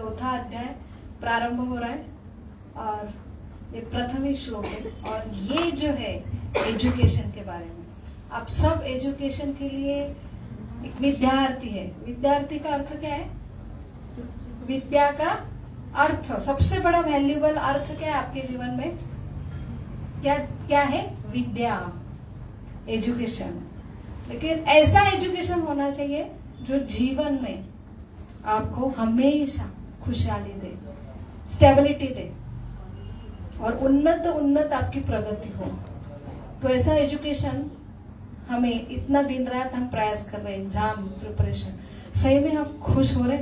चौथा अध्याय प्रारंभ हो रहा है और ये प्रथम ही श्लोक है। और ये जो है एजुकेशन के बारे में, आप सब एजुकेशन के लिए एक विद्यार्थी है। विद्यार्थी का अर्थ क्या है? विद्या का अर्थ, सबसे बड़ा वैल्यूबल अर्थ क्या है आपके जीवन में? क्या क्या है? विद्या, एजुकेशन। लेकिन ऐसा एजुकेशन होना चाहिए जो जीवन में आपको हमेशा खुशहाली दे, स्टेबिलिटी दे और उन्नत आपकी प्रगति हो। तो ऐसा एजुकेशन हमें इतना दिन रात हम प्रयास कर रहे हैं, एग्जाम प्रिपरेशन, सही में हम खुश हो रहे?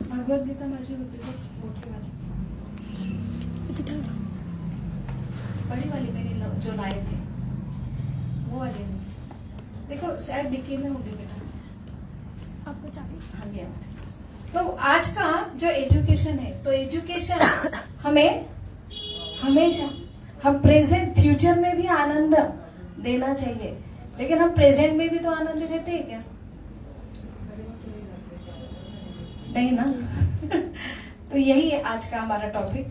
भगवत गीता माझी होती तो मोठी वाली, बड़ी वाली मैंने जो लाए थे वो वाली नहीं। देखो शायद डिक्की में होगी बेटा, आपको चाहिए? हाँ गया। तो आज का जो एजुकेशन है, तो एजुकेशन हमें हमेशा, हम प्रेजेंट फ्यूचर में भी आनंद देना चाहिए। लेकिन हम प्रेजेंट में भी तो आनंद देते हैं क्या? नहीं ना। तो यही है आज का हमारा टॉपिक।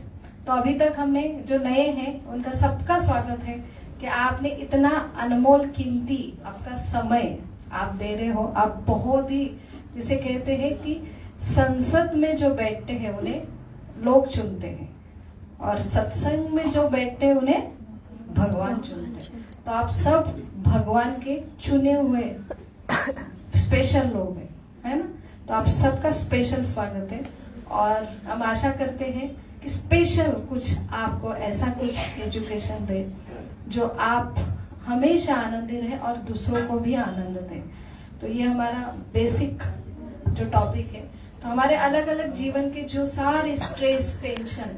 तो अभी तक हमने जो नए हैं उनका सबका स्वागत है कि आपने इतना अनमोल कीमती आपका समय आप दे रहे हो। आप बहुत ही, जिसे कहते हैं कि संसद में जो बैठते हैं उन्हें लोग चुनते हैं और सत्संग में जो बैठते हैं उन्हें भगवान चुनते हैं। तो आप सब भगवान के चुने हुए स्पेशल लोग हैं, है ना? तो आप सबका स्पेशल स्वागत है और हम आशा करते हैं कि स्पेशल कुछ आपको ऐसा कुछ एजुकेशन दे जो आप हमेशा आनंदित रहे और दूसरों को भी आनंद दे। तो ये हमारा बेसिक जो टॉपिक है। तो हमारे अलग अलग जीवन के जो सारे स्ट्रेस, टेंशन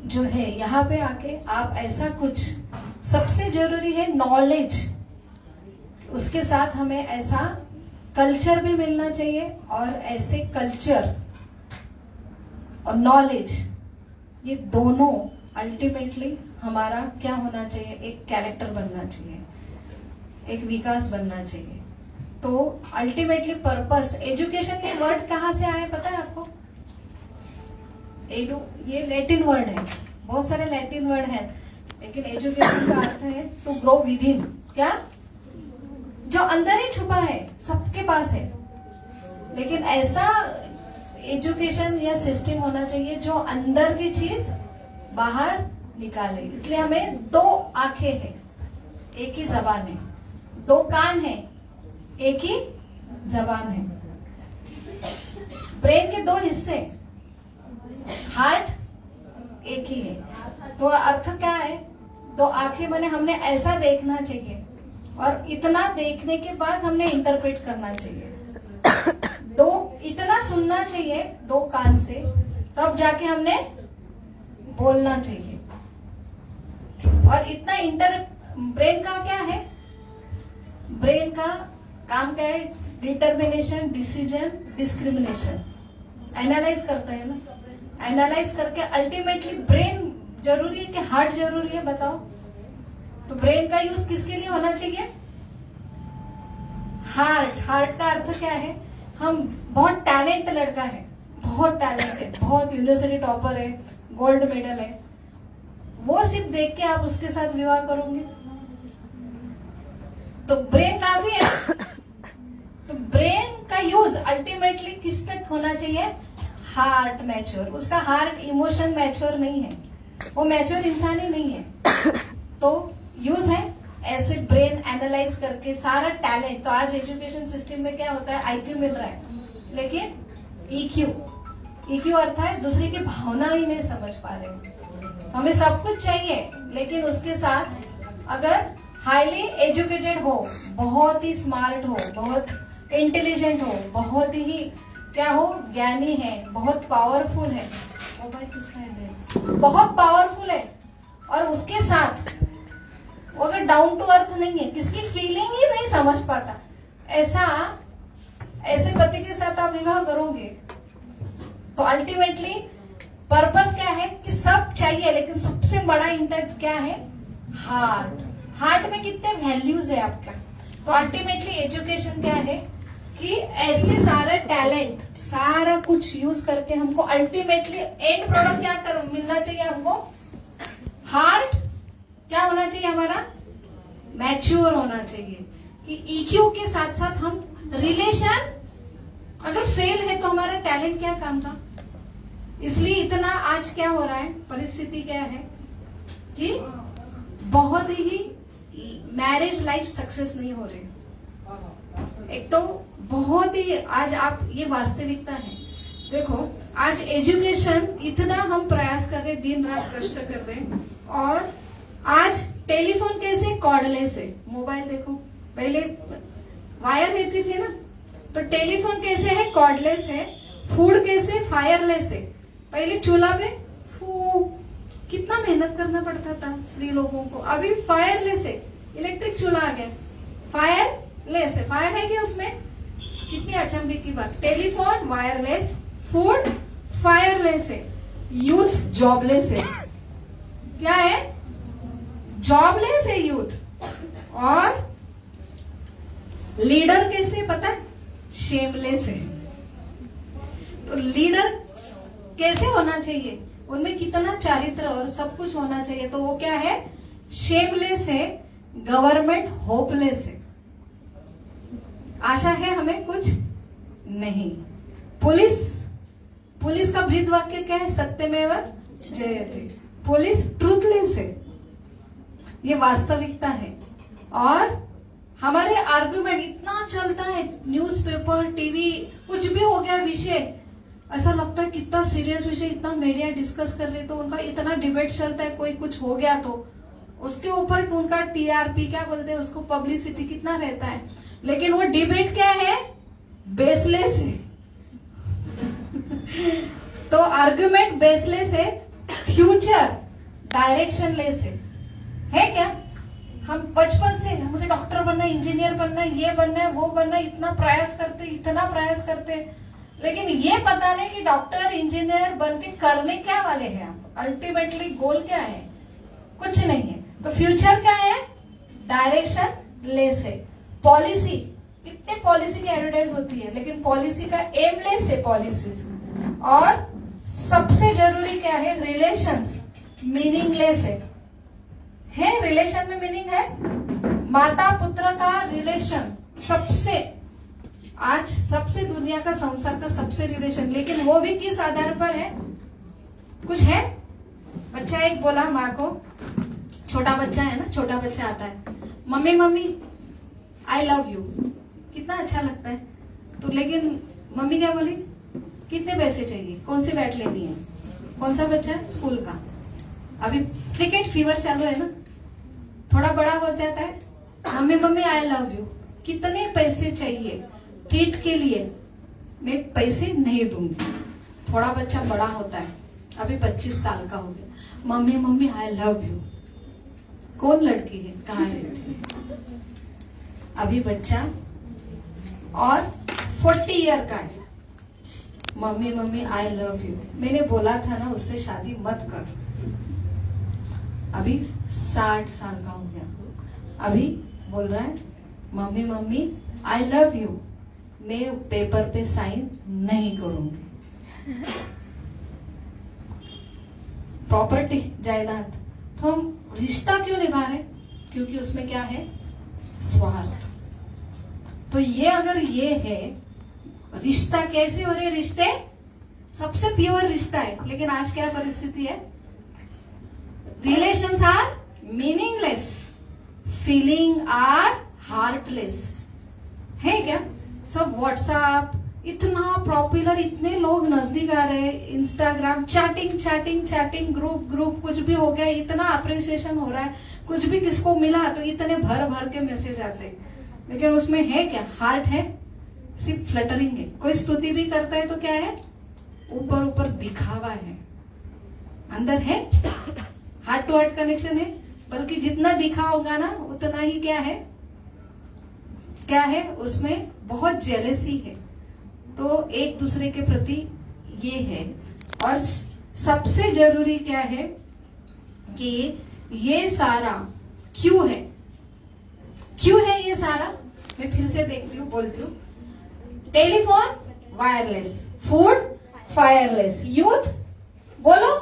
जो है, यहाँ पे आके आप ऐसा कुछ, सबसे जरूरी है नॉलेज, उसके साथ हमें ऐसा कल्चर भी मिलना चाहिए और ऐसे कल्चर और नॉलेज, ये दोनों अल्टीमेटली हमारा क्या होना चाहिए? एक कैरेक्टर बनना चाहिए, एक विकास बनना चाहिए। तो अल्टीमेटली पर्पस, एजुकेशन ये वर्ड कहाँ से आया पता है आपको? ये लैटिन वर्ड है, बहुत सारे लैटिन वर्ड है, लेकिन एजुकेशन का अर्थ है टू ग्रो विद इन। क्या? जो अंदर ही छुपा है, सबके पास है। लेकिन ऐसा एजुकेशन या सिस्टम होना चाहिए जो अंदर की चीज बाहर निकाले। इसलिए हमें दो आंखें हैं, एक ही जबान है, दो कान है, एक ही जबान है। ब्रेन के दो हिस्से, हार्ट एक ही है। तो अर्थ क्या है? दो आंखें माने हमने ऐसा देखना चाहिए और इतना देखने के बाद हमने इंटरप्रेट करना चाहिए। दो इतना सुनना चाहिए दो कान से, तब जाके हमने बोलना चाहिए। और इतना ब्रेन का क्या है? ब्रेन का काम क्या है? डिटर्मिनेशन, डिसीजन, डिस्क्रिमिनेशन, एनालाइज करता है ना। एनालाइज करके अल्टीमेटली ब्रेन जरूरी है कि हार्ट जरूरी है? बताओ। तो ब्रेन का यूज किसके लिए होना चाहिए? हार्ट। हार्ट का अर्थ क्या है? हम बहुत टैलेंट लड़का है, बहुत टैलेंट है, बहुत यूनिवर्सिटी टॉपर है, गोल्ड मेडल है, वो सिर्फ देख के आप उसके साथ विवाह करोगे? तो ब्रेन काफी है। तो ब्रेन का यूज अल्टीमेटली किस तक होना चाहिए? Heart mature. उसका हार्ट इमोशन मैच्योर नहीं है, वो मैच्योर इंसान ही नहीं है। तो यूज है ऐसे ब्रेन एनालाइज करके सारा टैलेंट। तो आज एजुकेशन सिस्टम में क्या होता है? आईक्यू मिल रहा है, लेकिन ईक्यू अर्थ है दूसरे की भावना ही नहीं समझ पा रहे। हमें सब कुछ चाहिए, लेकिन उसके साथ अगर हाईली एजुकेटेड हो, बहुत ही स्मार्ट हो, बहुत इंटेलिजेंट हो, बहुत ही क्या हो, ज्ञानी है, बहुत पावरफुल है, बहुत पावरफुल है, और उसके साथ वो अगर डाउन टू अर्थ नहीं है, किसकी फीलिंग ही नहीं समझ पाता, ऐसे पति के साथ आप विवाह करोगे तो अल्टीमेटली पर्पस क्या है? कि सब चाहिए, लेकिन सबसे बड़ा इंटरेस्ट क्या है? हार्ट। हार्ट में कितने वैल्यूज है आपका? तो अल्टीमेटली एजुकेशन क्या है कि ऐसे सारे टैलेंट सारा कुछ यूज करके हमको अल्टीमेटली एंड प्रोडक्ट क्या कर मिलना चाहिए हमको? हार्ट क्या होना चाहिए हमारा? मैच्योर होना चाहिए। कि ईक्यू के साथ साथ हम रिलेशन अगर फेल है तो हमारा टैलेंट क्या काम था? इसलिए इतना आज क्या हो रहा है, परिस्थिति क्या है कि बहुत ही मैरिज लाइफ सक्सेस नहीं हो रही। एक तो बहुत ही आज आप ये वास्तविकता है। देखो आज एजुकेशन इतना हम प्रयास कर रहे, दिन रात कष्ट कर रहे, और आज टेलीफोन कैसे? कॉर्डलेस है। मोबाइल देखो, पहले वायर रहती थी ना, तो टेलीफोन कैसे है? कॉर्डलेस है। फूड कैसे? फायरलेस है। पहले चूल्हा पे कितना मेहनत करना पड़ता था स्त्री लोगों को, अभी फायरलेस है, इलेक्ट्रिक चूल्हा आ गया, फायरलेस है। फायर है क्या उसमें? कितनी अचंभे की बात। टेलीफोन वायरलेस, फूड फायरलेस है, यूथ जॉबलेस है। क्या है? जॉबलेस है यूथ। और लीडर कैसे पता है? शेमलेस है। तो लीडर कैसे होना चाहिए? उनमें कितना चारित्र और सब कुछ होना चाहिए, तो वो क्या है? शेमलेस है। गवर्नमेंट होपलेस है। आशा है हमें कुछ नहीं। पुलिस का ब्रीद वाक्य क्या है? सत्यमेव जयते। पुलिस ट्रूथलेस है। ये वास्तविकता है। और हमारे आर्ग्यूमेंट इतना चलता है, न्यूज़पेपर, टीवी, कुछ भी हो गया विषय, ऐसा लगता है कितना सीरियस विषय, इतना मीडिया डिस्कस कर रही, तो उनका इतना डिबेट चलता है, कोई कुछ हो गया तो उसके ऊपर उनका टीआरपी क्या बोलते हैं उसको, पब्लिसिटी कितना रहता है। लेकिन वो डिबेट क्या है? बेसलेस है। तो आर्ग्यूमेंट बेसलेस है, फ्यूचर डायरेक्शन लेस है क्या? हम बचपन से मुझे डॉक्टर बनना है, इंजीनियर बनना है, ये बनना है, वो बनना है, इतना प्रयास करते, लेकिन ये पता नहीं कि डॉक्टर इंजीनियर बन के करने क्या वाले हैं आप। अल्टीमेटली गोल क्या है? कुछ नहीं है। तो फ्यूचर क्या है? डायरेक्शन लेस है। पॉलिसी, कितने पॉलिसी की एडवर्टाइज होती है, लेकिन पॉलिसी का एमलेस है पॉलिसीज। और सबसे जरूरी क्या है? रिलेशंस मीनिंगलेस है। रिलेशन में मीनिंग है? माता पुत्र का रिलेशन सबसे दुनिया का संसार का सबसे रिलेशन, लेकिन वो भी किस आधार पर है? कुछ है? बच्चा एक बोला माँ को, छोटा बच्चा है ना, छोटा बच्चा आता है, मम्मी आई लव यू। कितना अच्छा लगता है। तो लेकिन मम्मी क्या बोली? कितने पैसे चाहिए, कौन सी बैट लेनी है? कौन सा बच्चा है? स्कूल का। अभी क्रिकेट फीवर चालू है ना, थोड़ा बड़ा हो जाता है, मम्मी आई लव यू। कितने पैसे चाहिए ट्रीट के लिए? मैं पैसे नहीं दूंगी। थोड़ा बच्चा बड़ा होता है, अभी 25 साल का हो गया, मम्मी आई लव यू। कौन लड़की है, कहाँ रहती है? अभी बच्चा और 40 ईयर का है, मम्मी आई लव यू। मैंने बोला था ना उससे शादी मत कर। अभी 60 साल का हो गया, अभी बोल रहा है मम्मी आई लव यू, मैं पेपर पे साइन नहीं करूंगी। प्रॉपर्टी, जायदाद। तो हम रिश्ता क्यों निभा रहे? क्योंकि उसमें क्या है? स्वार्थ। तो ये अगर ये है, रिश्ता कैसे हो रहे? रिश्ते सबसे प्योर रिश्ता है, लेकिन आज क्या परिस्थिति है? Relations are meaningless, feeling are heartless. है क्या? सब व्हाट्सएप इतना पॉपुलर, इतने लोग नजदीक आ रहे हैं, इंस्टाग्राम, चैटिंग, ग्रुप, कुछ भी हो गया, इतना अप्रिसिएशन हो रहा है, कुछ भी किसको मिला तो इतने भर के मैसेज आते हैं, लेकिन उसमें है क्या? हार्ट है? सिर्फ फ्लटरिंग है। कोई स्तुति भी करता है तो क्या है? ऊपर दिखावा है, अंदर है हार्ट टू हार्ट कनेक्शन है। बल्कि जितना दिखा होगा ना उतना ही क्या है उसमें बहुत जेलेसी है। तो एक दूसरे के प्रति ये है। और सबसे जरूरी क्या है कि ये सारा क्यों है ये सारा? मैं फिर से देखती हूँ, बोलती हूँ। Telephone wireless, food fireless, youth बोलो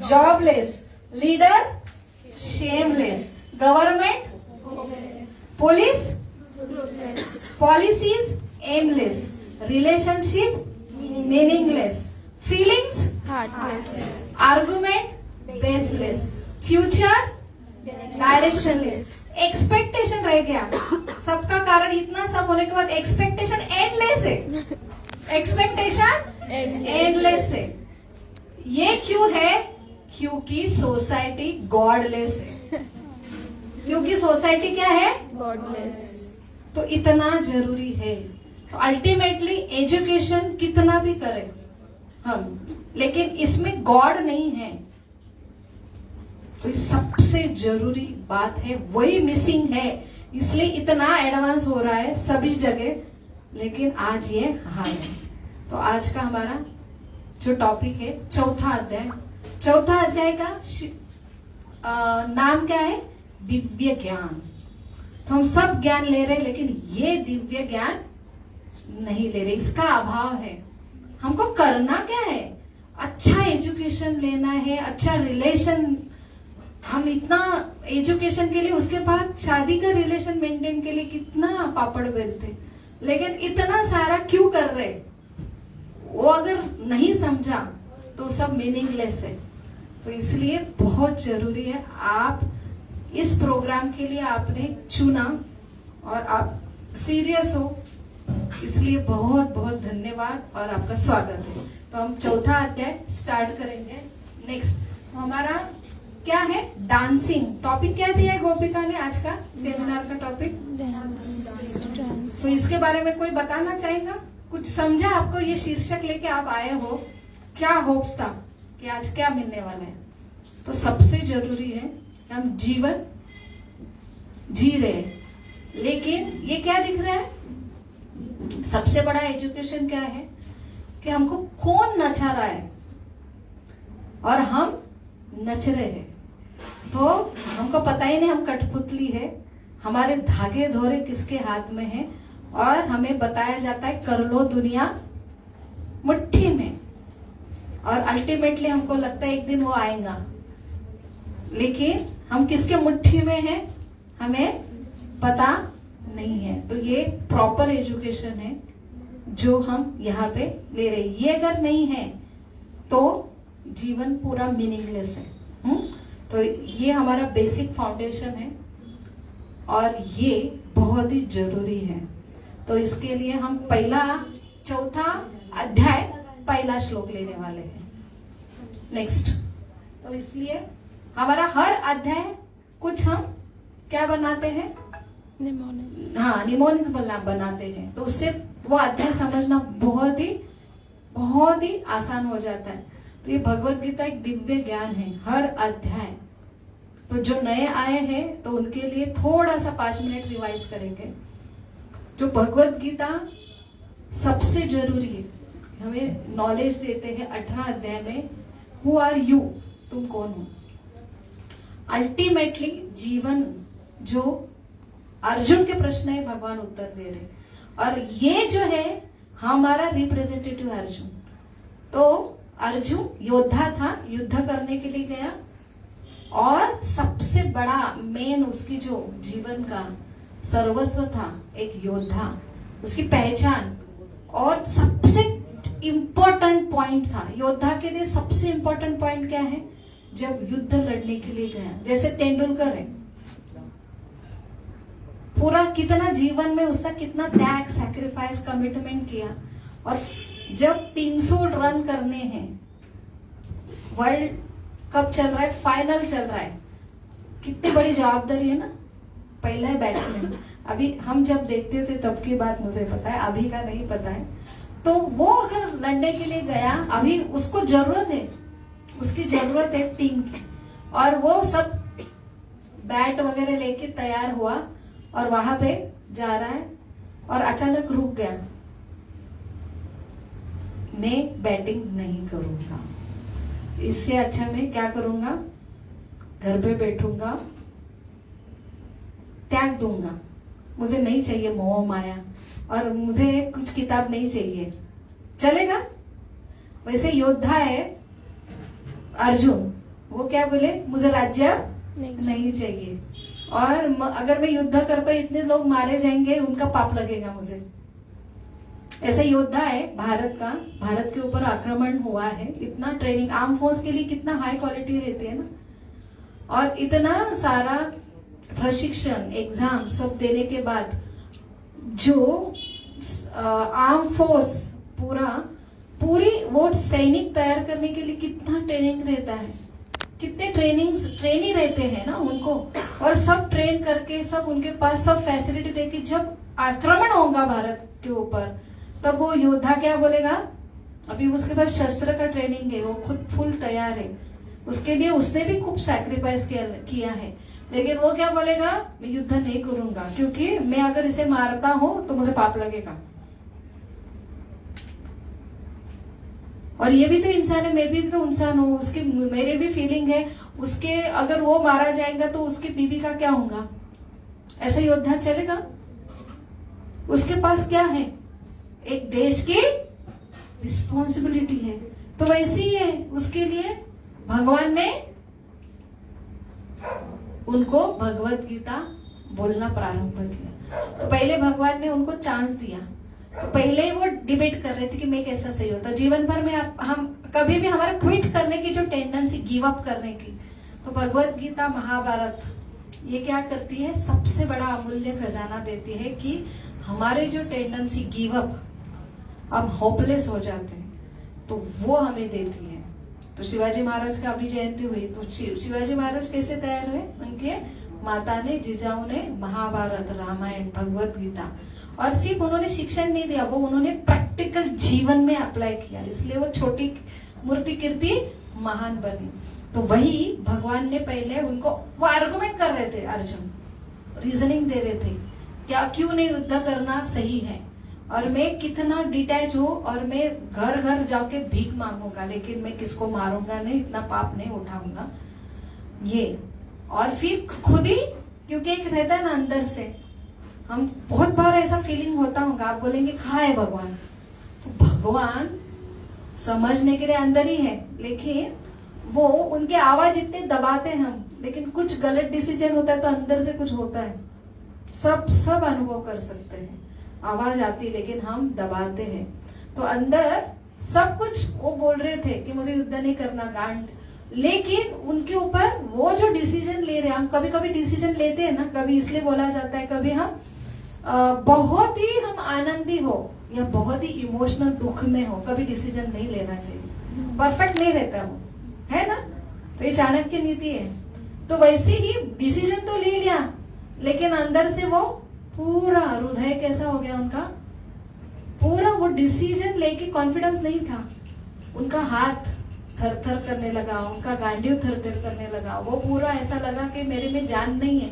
jobless, leader shameless, government police policies aimless, relationship meaningless, feelings heartless, argument baseless, future directionless, expectation रह गया। सबका कारण इतना सब होने के बाद एक्सपेक्टेशन एंडलेस है, एक्सपेक्टेशन एंडलेस है। ये क्यों है? क्योंकि सोसाइटी गॉडलेस है। क्योंकि सोसाइटी क्या है? godless, तो इतना जरूरी है। तो अल्टीमेटली एजुकेशन कितना भी करें हम, लेकिन इसमें गॉड नहीं है, तो ये सबसे जरूरी बात है, वही मिसिंग है। इसलिए इतना एडवांस हो रहा है सभी जगह, लेकिन आज ये हाल है। तो आज का हमारा जो टॉपिक है चौथा अध्याय, चौथा अध्याय का नाम क्या है? दिव्य ज्ञान। तो हम सब ज्ञान ले रहे हैं, लेकिन ये दिव्य ज्ञान नहीं ले रहे, इसका अभाव है। हमको करना क्या है? अच्छा एजुकेशन लेना है, अच्छा रिलेशन। हम इतना एजुकेशन के लिए, उसके बाद शादी का रिलेशन मेंटेन के लिए कितना पापड़ बेलते, लेकिन इतना सारा क्यों कर रहे? वो अगर नहीं समझा तो सब मीनिंगलेस है। तो इसलिए बहुत जरूरी है, आप इस प्रोग्राम के लिए आपने चुना और आप सीरियस हो, इसलिए बहुत बहुत धन्यवाद और आपका स्वागत है। तो हम चौथा अध्याय स्टार्ट करेंगे। नेक्स्ट हमारा क्या है? डांसिंग। टॉपिक क्या दिया है गोपिका ने आज का सेमिनार का टॉपिक? dance, तो इसके बारे में कोई बताना चाहेगा? कुछ समझा आपको? ये शीर्षक लेके आप आए हो, क्या होप्स था कि आज क्या मिलने वाला है? तो सबसे जरूरी है कि हम जीवन जी रहे हैं, लेकिन ये क्या दिख रहा है? सबसे बड़ा एजुकेशन क्या है कि हमको कौन नचा रहा है और हम नच रहे हैं। तो हमको पता ही नहीं, हम कठपुतली है, हमारे धागे धोरे किसके हाथ में है, और हमें बताया जाता है कर लो दुनिया मुट्ठी में, और अल्टीमेटली हमको लगता है एक दिन वो आएगा, लेकिन हम किसके मुट्ठी में हैं हमें पता नहीं है। तो ये प्रॉपर एजुकेशन है जो हम यहाँ पे ले रहे हैं। ये अगर नहीं है तो जीवन पूरा मीनिंगलेस है। तो ये हमारा बेसिक फाउंडेशन है और ये बहुत ही जरूरी है। तो इसके लिए हम पहला चौथा अध्याय पहला श्लोक लेने वाले हैं। नेक्स्ट, तो इसलिए हमारा हर अध्याय कुछ हम क्या बनाते हैं? mnemonic, हाँ, निमोनिक्स बनाते हैं। तो उससे वो अध्याय समझना बहुत ही आसान हो जाता है। तो ये भगवत गीता एक दिव्य ज्ञान है, हर अध्याय। तो जो नए आए हैं तो उनके लिए थोड़ा सा 5 मिनट रिवाइज करेंगे। जो भगवत गीता सबसे जरूरी है, हमें नॉलेज देते हैं 18 अध्याय में, हु आर यू, तुम कौन हो। अल्टीमेटली जीवन जो अर्जुन के प्रश्न है भगवान उत्तर दे रहे, और ये जो है हमारा रिप्रेजेंटेटिव अर्जुन। तो अर्जुन योद्धा था, युद्ध करने के लिए गया, और सबसे बड़ा मेन उसकी जो जीवन का सर्वस्व था एक योद्धा, उसकी पहचान। और सबसे इंपॉर्टेंट पॉइंट था योद्धा के लिए, सबसे इंपॉर्टेंट पॉइंट क्या है? जब युद्ध लड़ने के लिए गया, जैसे तेंदुलकर है, पूरा कितना जीवन में उसका कितना त्याग, सैक्रिफाइस, कमिटमेंट किया, और जब 300 रन करने हैं, वर्ल्ड कप चल रहा है, फाइनल चल रहा है, कितनी बड़ी जवाबदारी है ना। पहला है बैट्समैन। अभी हम जब देखते थे तब की बात मुझे पता है, अभी का नहीं पता है। तो वो अगर लड़ने के लिए गया, अभी उसको जरूरत है, उसकी जरूरत है टीम की, और वो सब बैट वगैरह लेके तैयार हुआ और वहां पे जा रहा है, और अचानक रुक गया, मैं बैटिंग नहीं करूंगा, इससे अच्छा मैं क्या करूंगा, घर पे बैठूंगा, त्याग दूंगा, मुझे नहीं चाहिए मोह माया और मुझे कुछ किताब नहीं चाहिए, चलेगा? वैसे योद्धा है अर्जुन, वो क्या बोले, मुझे राज्य नहीं चाहिए, और अगर मैं युद्ध करता इतने लोग मारे जाएंगे, उनका पाप लगेगा मुझे। ऐसे योद्धा है भारत का, भारत के ऊपर आक्रमण हुआ है, इतना ट्रेनिंग आर्म फोर्स के लिए कितना हाई क्वालिटी रहती है ना, और इतना सारा प्रशिक्षण एग्जाम सब देने के बाद जो आर्म फोर्स पूरी वो सैनिक तैयार करने के लिए कितना ट्रेनिंग रहता है, कितने ट्रेनी रहते हैं ना उनको, और सब ट्रेन करके सब उनके पास सब फैसिलिटी देके जब आक्रमण होगा भारत के ऊपर, तब वो योद्धा क्या बोलेगा, अभी उसके पास शस्त्र का ट्रेनिंग है, वो खुद फुल तैयार है, उसके लिए उसने भी खूब सैक्रिफाइस किया है, लेकिन वो क्या बोलेगा, मैं युद्ध नहीं करूंगा क्योंकि मैं अगर इसे मारता हूं तो मुझे पाप लगेगा। और ये भी तो इंसान है, मैं भी तो इंसान हूँ, उसकी मेरे भी फीलिंग है, उसके अगर वो मारा जाएगा तो उसकी बीबी का क्या होगा? ऐसा योद्धा चलेगा? उसके पास क्या है, एक देश की रिस्पॉन्सिबिलिटी है। तो वैसे ही है, उसके लिए भगवान ने उनको भगवत गीता बोलना प्रारंभ किया। तो पहले भगवान ने उनको चांस दिया, तो पहले ही वो डिबेट कर रहे थे कि मैं कैसा सही होता। जीवन भर में हम कभी भी हमारा क्विट करने की जो टेंडेंसी, गिव अप करने की, तो भगवत गीता महाभारत ये क्या करती है, सबसे बड़ा अमूल्य खजाना देती है कि हमारे जो टेंडेंसी गिव अप, हम होपलेस हो जाते हैं, तो वो हमें देती है। तो शिवाजी महाराज का अभी जयंती हुई, तो शिवाजी महाराज कैसे तैयार हुए, उनके माता ने, जिजाऊ ने महाभारत, रामायण, भगवत गीता, और सिर्फ उन्होंने शिक्षण नहीं दिया, वो उन्होंने प्रैक्टिकल जीवन में अप्लाई किया, इसलिए वो छोटी मूर्ति कीर्ति महान बनी। तो वही भगवान ने पहले उनको, वो आर्गुमेंट कर रहे थे, अर्जुन रीजनिंग दे रहे थे, क्या क्यों नहीं युद्ध करना सही है, और मैं कितना डिटैच हूँ, और मैं घर घर जाके भीख मांगूंगा, लेकिन मैं किसको मारूंगा नहीं, इतना पाप नहीं उठाऊंगा ये। और फिर खुद ही, क्योंकि एक रहता है ना अंदर से, हम बहुत बार ऐसा फीलिंग होता होगा, आप बोलेंगे कहाँ है भगवान, तो भगवान समझने के लिए अंदर ही है, लेकिन वो उनके आवाज इतने दबाते हैं हम, लेकिन कुछ गलत डिसीजन होता है तो अंदर से कुछ होता है, सब अनुभव कर सकते हैं, आवाज आती है लेकिन हम दबाते हैं। तो अंदर सब कुछ वो बोल रहे थे कि मुझे युद्ध नहीं करना, गांड, लेकिन उनके ऊपर वो जो डिसीजन ले रहे हैं, हम कभी कभी डिसीजन लेते हैं ना, कभी इसलिए बोला जाता है, कभी हम बहुत ही हम आनंदी हो या बहुत ही इमोशनल दुख में हो, कभी डिसीजन नहीं लेना चाहिए, परफेक्ट नहीं रहता वो, है ना। तो ये चाणक्य नीति है। तो वैसे ही डिसीजन तो ले लिया, लेकिन अंदर से वो पूरा हृदय कैसा हो गया उनका, पूरा वो डिसीजन लेके कॉन्फिडेंस नहीं था, उनका हाथ थर थर करने लगा, उनका गांडीव थर थर करने लगा, वो पूरा ऐसा लगा कि मेरे में जान नहीं है,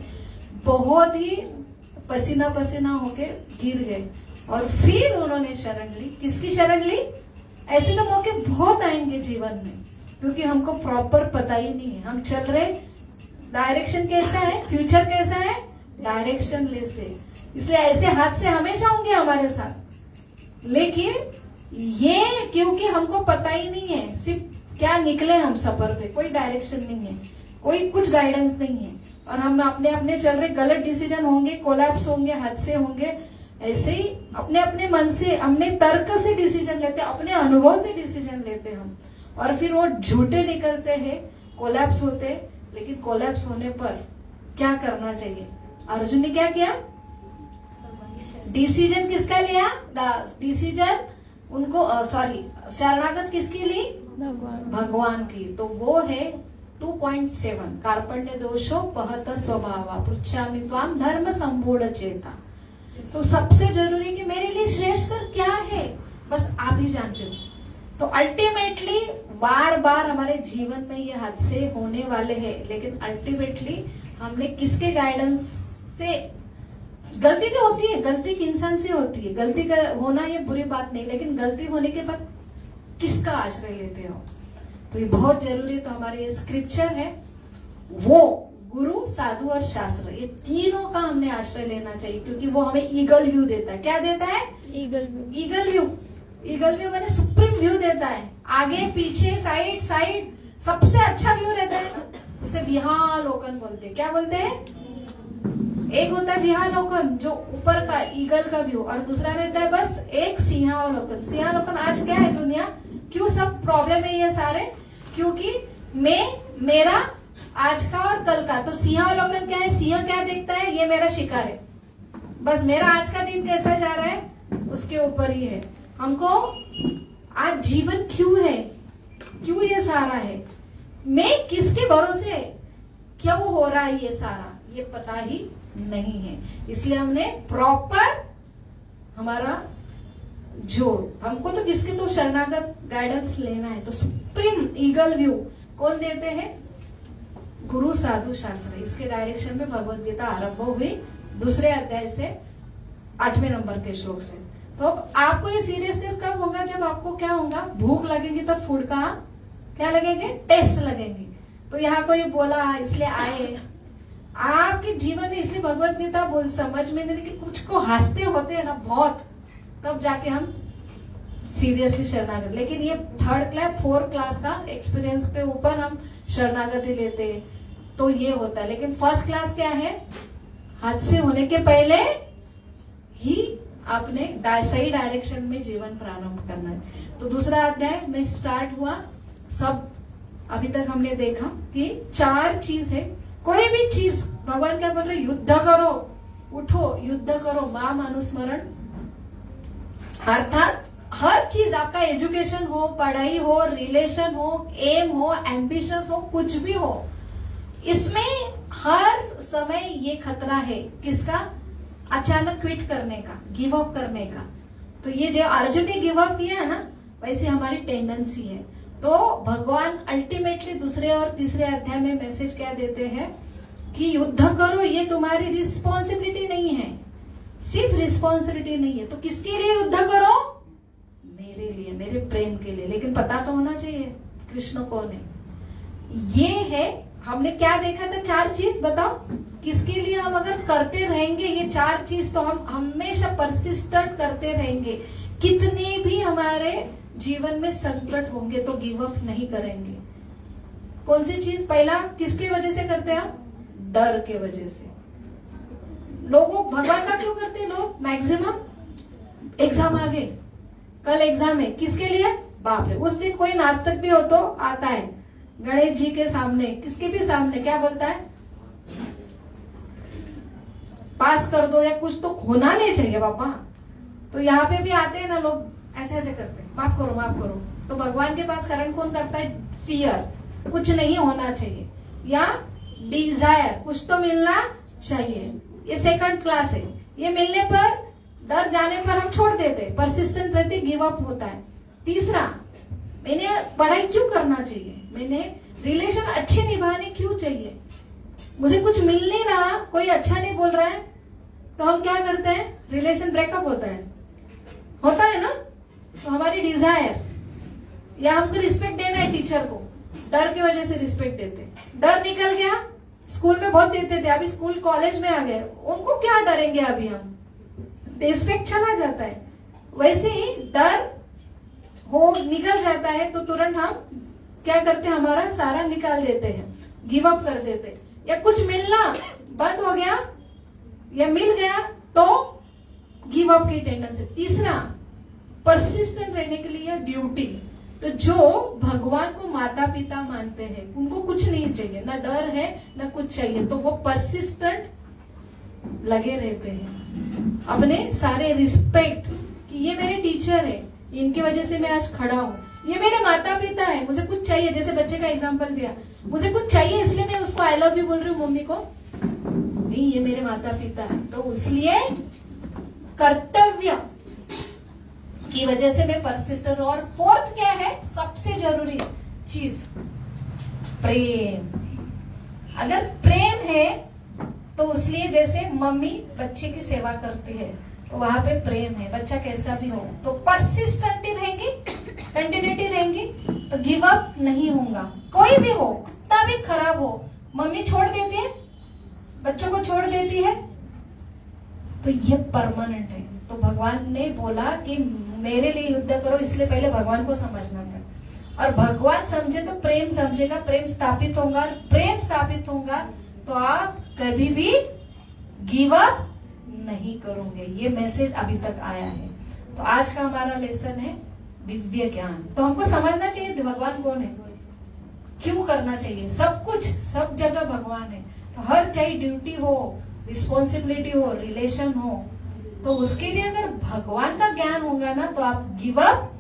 बहुत ही पसीना पसीना होके गिर गए। और फिर उन्होंने शरण ली, किसकी शरण ली? ऐसे तो मौके बहुत आएंगे जीवन में, क्योंकि हमको प्रॉपर पता ही नहीं है, हम चल रहे, डायरेक्शन कैसा है, फ्यूचर कैसा है, डायरेक्शन लेस है, इसलिए ऐसे हादसे हमेशा होंगे हमारे साथ। लेकिन ये क्योंकि हमको पता ही नहीं है, सिर्फ क्या निकले हम सफर पे, कोई डायरेक्शन नहीं है, कोई कुछ गाइडेंस नहीं है, और हम अपने अपने चल रहे, गलत डिसीजन होंगे, कोलैप्स होंगे, हादसे होंगे, ऐसे ही अपने अपने मन से, हमने तर्क से डिसीजन लेते, अपने अनुभव से डिसीजन लेते हम, और फिर वो झूठे निकलते हैं, कोलैप्स होते। लेकिन कोलैप्स होने पर क्या करना चाहिए? अर्जुन ने क्या किया? डिसीजन किसका लिया? डिसीजन उनको शरणागत किसकी ली? भगवान की। तो वो है 2.7 कार्पण्य दोषो पहत स्वभावा पृच्छामि त्वाम धर्म संपूर्ण चेता। तो सबसे जरूरी कि मेरे लिए श्रेष्ठकर क्या है, बस आप ही जानते हो। तो अल्टीमेटली बार बार हमारे जीवन में ये हादसे होने वाले हैं, लेकिन अल्टीमेटली हमने किसके गाइडेंस से, गलती तो होती है, गलती इंसान से होती है, गलती का होना ये बुरी बात नहीं, लेकिन गलती होने के बाद किसका आश्रय लेते हो, तो ये बहुत जरूरी है। तो हमारे ये स्क्रिप्चर है, वो गुरु, साधु और शास्त्र, ये तीनों का हमने आश्रय लेना चाहिए, क्योंकि वो हमें ईगल व्यू देता है। क्या देता है? Eagle view. Eagle view. Eagle view मैंने सुप्रीम व्यू देता है, आगे पीछे साइड साइड सबसे अच्छा व्यू रहता है। उसे विहालोकन बोलते हैं। क्या बोलते हैं? एक होता है विहालोकन जो ऊपर का ईगल का व्यू, और दूसरा रहता है बस एक सिंहावलोकन। सिंहावलोकन आज क्या है दुनिया, क्यों सब प्रॉब्लम है ये सारे, क्योंकि मेरा आज का और कल का। तो सिंहावलोकन क्या है? सिंह क्या देखता है? ये मेरा शिकार है, बस मेरा आज का दिन कैसा जा रहा है उसके ऊपर ही है। हमको आज जीवन क्यों है, क्यों ये सारा है, मैं किसके भरोसे, क्यों हो रहा है ये सारा, ये पता ही नहीं है। इसलिए हमने प्रॉपर हमारा जो हमको तो किसके तो शरणागत गाइडेंस लेना है, तो सुप्रीम ईगल व्यू कौन देते हैं? गुरु, साधु, शास्त्र। इसके डायरेक्शन में भगवत गीता आरंभ हुई, दूसरे अध्याय से 8वें नंबर के श्लोक से। तो अब आपको ये सीरियसनेस कब होगा? जब आपको क्या होगा, भूख लगेगी, तब फूड का क्या लगेंगे? टेस्ट लगेंगे। तो यहाँ कोई बोला इसलिए आए, आपके जीवन में इसलिए भगवत गीता बोल समझ में नहीं, कि कुछ को हंसते होते हैं ना बहुत, तब जाके हम सीरियसली शरणागत। लेकिन ये 3rd क्लास 4th क्लास का एक्सपीरियंस पे ऊपर हम शरणागति लेते हैं, तो ये होता है। लेकिन 1st क्लास क्या है? हादसे होने के पहले ही आपने सही डायरेक्शन में जीवन प्रारंभ करना है। तो दूसरा अध्याय में स्टार्ट हुआ, सब अभी तक हमने देखा कि 4 चीज है। कोई भी चीज, भगवान क्या बोल रहे? युद्ध करो, उठो, युद्ध करो, माम अनुस्मरण। अर्थात हर चीज, आपका एजुकेशन हो, पढ़ाई हो, रिलेशन हो, एम हो, एम्बिशंस हो, कुछ भी हो, इसमें हर समय ये खतरा है किसका? अचानक क्विट करने का, गिव अप करने का। तो ये जो अर्जुन ने गिव अप किया है ना, वैसे हमारी टेंडेंसी है। तो भगवान अल्टीमेटली दूसरे और तीसरे अध्याय में मैसेज क्या देते हैं कि युद्ध करो, ये तुम्हारी रिस्पॉन्सिबिलिटी नहीं है, सिर्फ रिस्पॉन्सिबिलिटी नहीं है। तो किसके लिए युद्ध करो? मेरे लिए, मेरे प्रेम के लिए। लेकिन पता तो होना चाहिए कृष्ण कौन है। ये है, हमने क्या देखा था? 4 चीज बताओ किसके लिए हम अगर करते रहेंगे ये 4 चीज, तो हम हमेशा परसिस्टेंट करते रहेंगे। कितने भी हमारे जीवन में संकट होंगे तो गिव अप नहीं करेंगे। कौन सी चीज? पहला किसके वजह से करते हैं? हम डर के वजह से। लोगों भगवान का क्यों करते हैं लोग? मैक्सिमम एग्जाम आ गए, कल एग्जाम है, किसके लिए? बाप रे। उस दिन कोई नास्तिक भी हो तो आता है गणेश जी के सामने, किसके भी सामने, क्या बोलता है? पास कर दो, या कुछ तो होना नहीं चाहिए बापा। तो यहाँ पे भी आते हैं ना लोग, ऐसे ऐसे करते हैं, माफ करो माफ करो। तो भगवान के पास करण कौन करता है? फियर, कुछ नहीं होना चाहिए, या डिजायर, कुछ तो मिलना चाहिए। ये 2nd क्लास है। ये मिलने पर, डर जाने पर हम छोड़ देते, परसिस्टेंट रहते, गिव अप होता है। तीसरा, मैंने पढ़ाई क्यों करना चाहिए, मैंने रिलेशन अच्छे निभाने क्यों चाहिए, मुझे कुछ मिल नहीं रहा, कोई अच्छा नहीं बोल रहा है, तो हम क्या करते हैं? रिलेशन ब्रेकअप होता है ना। तो हमारी डिजायर, या हमको रिस्पेक्ट देना है टीचर को, डर की वजह से रिस्पेक्ट देते। डर निकल गया, स्कूल में बहुत देते थे, अभी स्कूल कॉलेज में आ गए, उनको क्या डरेंगे अभी हम, रिस्पेक्ट चला जाता है। वैसे ही डर हो निकल जाता है तो तुरंत हम क्या करते हैं? हमारा सारा निकाल देते हैं, गिव अप कर देते। या कुछ मिलना बंद हो गया या मिल गया तो गिव अप की टेंडेंसी। तीसरा, परसिस्टेंट रहने के लिए ड्यूटी। तो जो भगवान को माता पिता मानते हैं उनको कुछ नहीं चाहिए, ना डर है ना कुछ चाहिए, तो वो परसिस्टेंट लगे रहते हैं। अपने सारे रिस्पेक्ट कि ये मेरे टीचर है, इनकी वजह से मैं आज खड़ा हूँ, ये मेरे माता पिता है, मुझे कुछ चाहिए, जैसे बच्चे का एग्जांपल दिया, मुझे कुछ चाहिए इसलिए मैं उसको आई लव यू बोल रही हूँ मम्मी को, नहीं ये मेरे माता पिता है, तो इसलिए कर्तव्य की वजह से मैं परसिस्टेंट। और 4th क्या है सबसे जरूरी चीज? प्रेम। अगर प्रेम है तो इसलिए जैसे मम्मी बच्चे की सेवा करती है तो वहां पे प्रेम है, बच्चा कैसा भी हो तो परसिस्टेंट रहेंगी, कंटिन्यूटी रहेंगी, तो गिव अप नहीं होगा। कोई भी हो, कितना भी खराब हो, मम्मी छोड़ देती है, बच्चों को छोड़ देती है, तो ये परमानेंट है। तो भगवान ने बोला कि मेरे लिए युद्ध करो, इसलिए पहले भगवान को समझना पड़ेगा। और भगवान समझे तो प्रेम समझेगा, प्रेम स्थापित होगा, प्रेम स्थापित होगा तो आप कभी भी गिव अप नहीं करोगे। ये मैसेज अभी तक आया है। तो आज का हमारा लेसन है दिव्य ज्ञान। तो हमको समझना चाहिए भगवान कौन है, क्यों करना चाहिए। सब कुछ सब जगह भगवान है। तो हर चाहे ड्यूटी हो, रिस्पॉन्सिबिलिटी हो, रिलेशन हो, तो उसके लिए अगर भगवान का ज्ञान होगा ना तो आप गिव अप,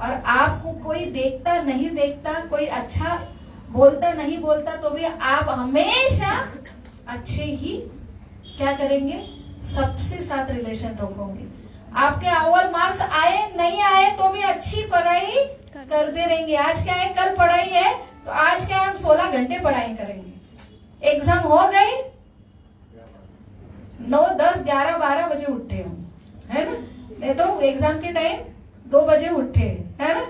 और आपको कोई देखता नहीं देखता, कोई अच्छा बोलता नहीं बोलता, तो भी आप हमेशा अच्छे ही क्या करेंगे, सबसे साथ रिलेशन रखोगे। आपके अव्वल मार्क्स आए नहीं आए तो भी अच्छी पढ़ाई करते रहेंगे। आज क्या है, कल पढ़ाई है तो आज क्या हम 16 घंटे पढ़ाई करेंगे। एग्जाम हो गई 9, 10, 11, 12 बजे उठते हम, है ना। नहीं तो एग्जाम के टाइम 2 बजे उठे, है ना।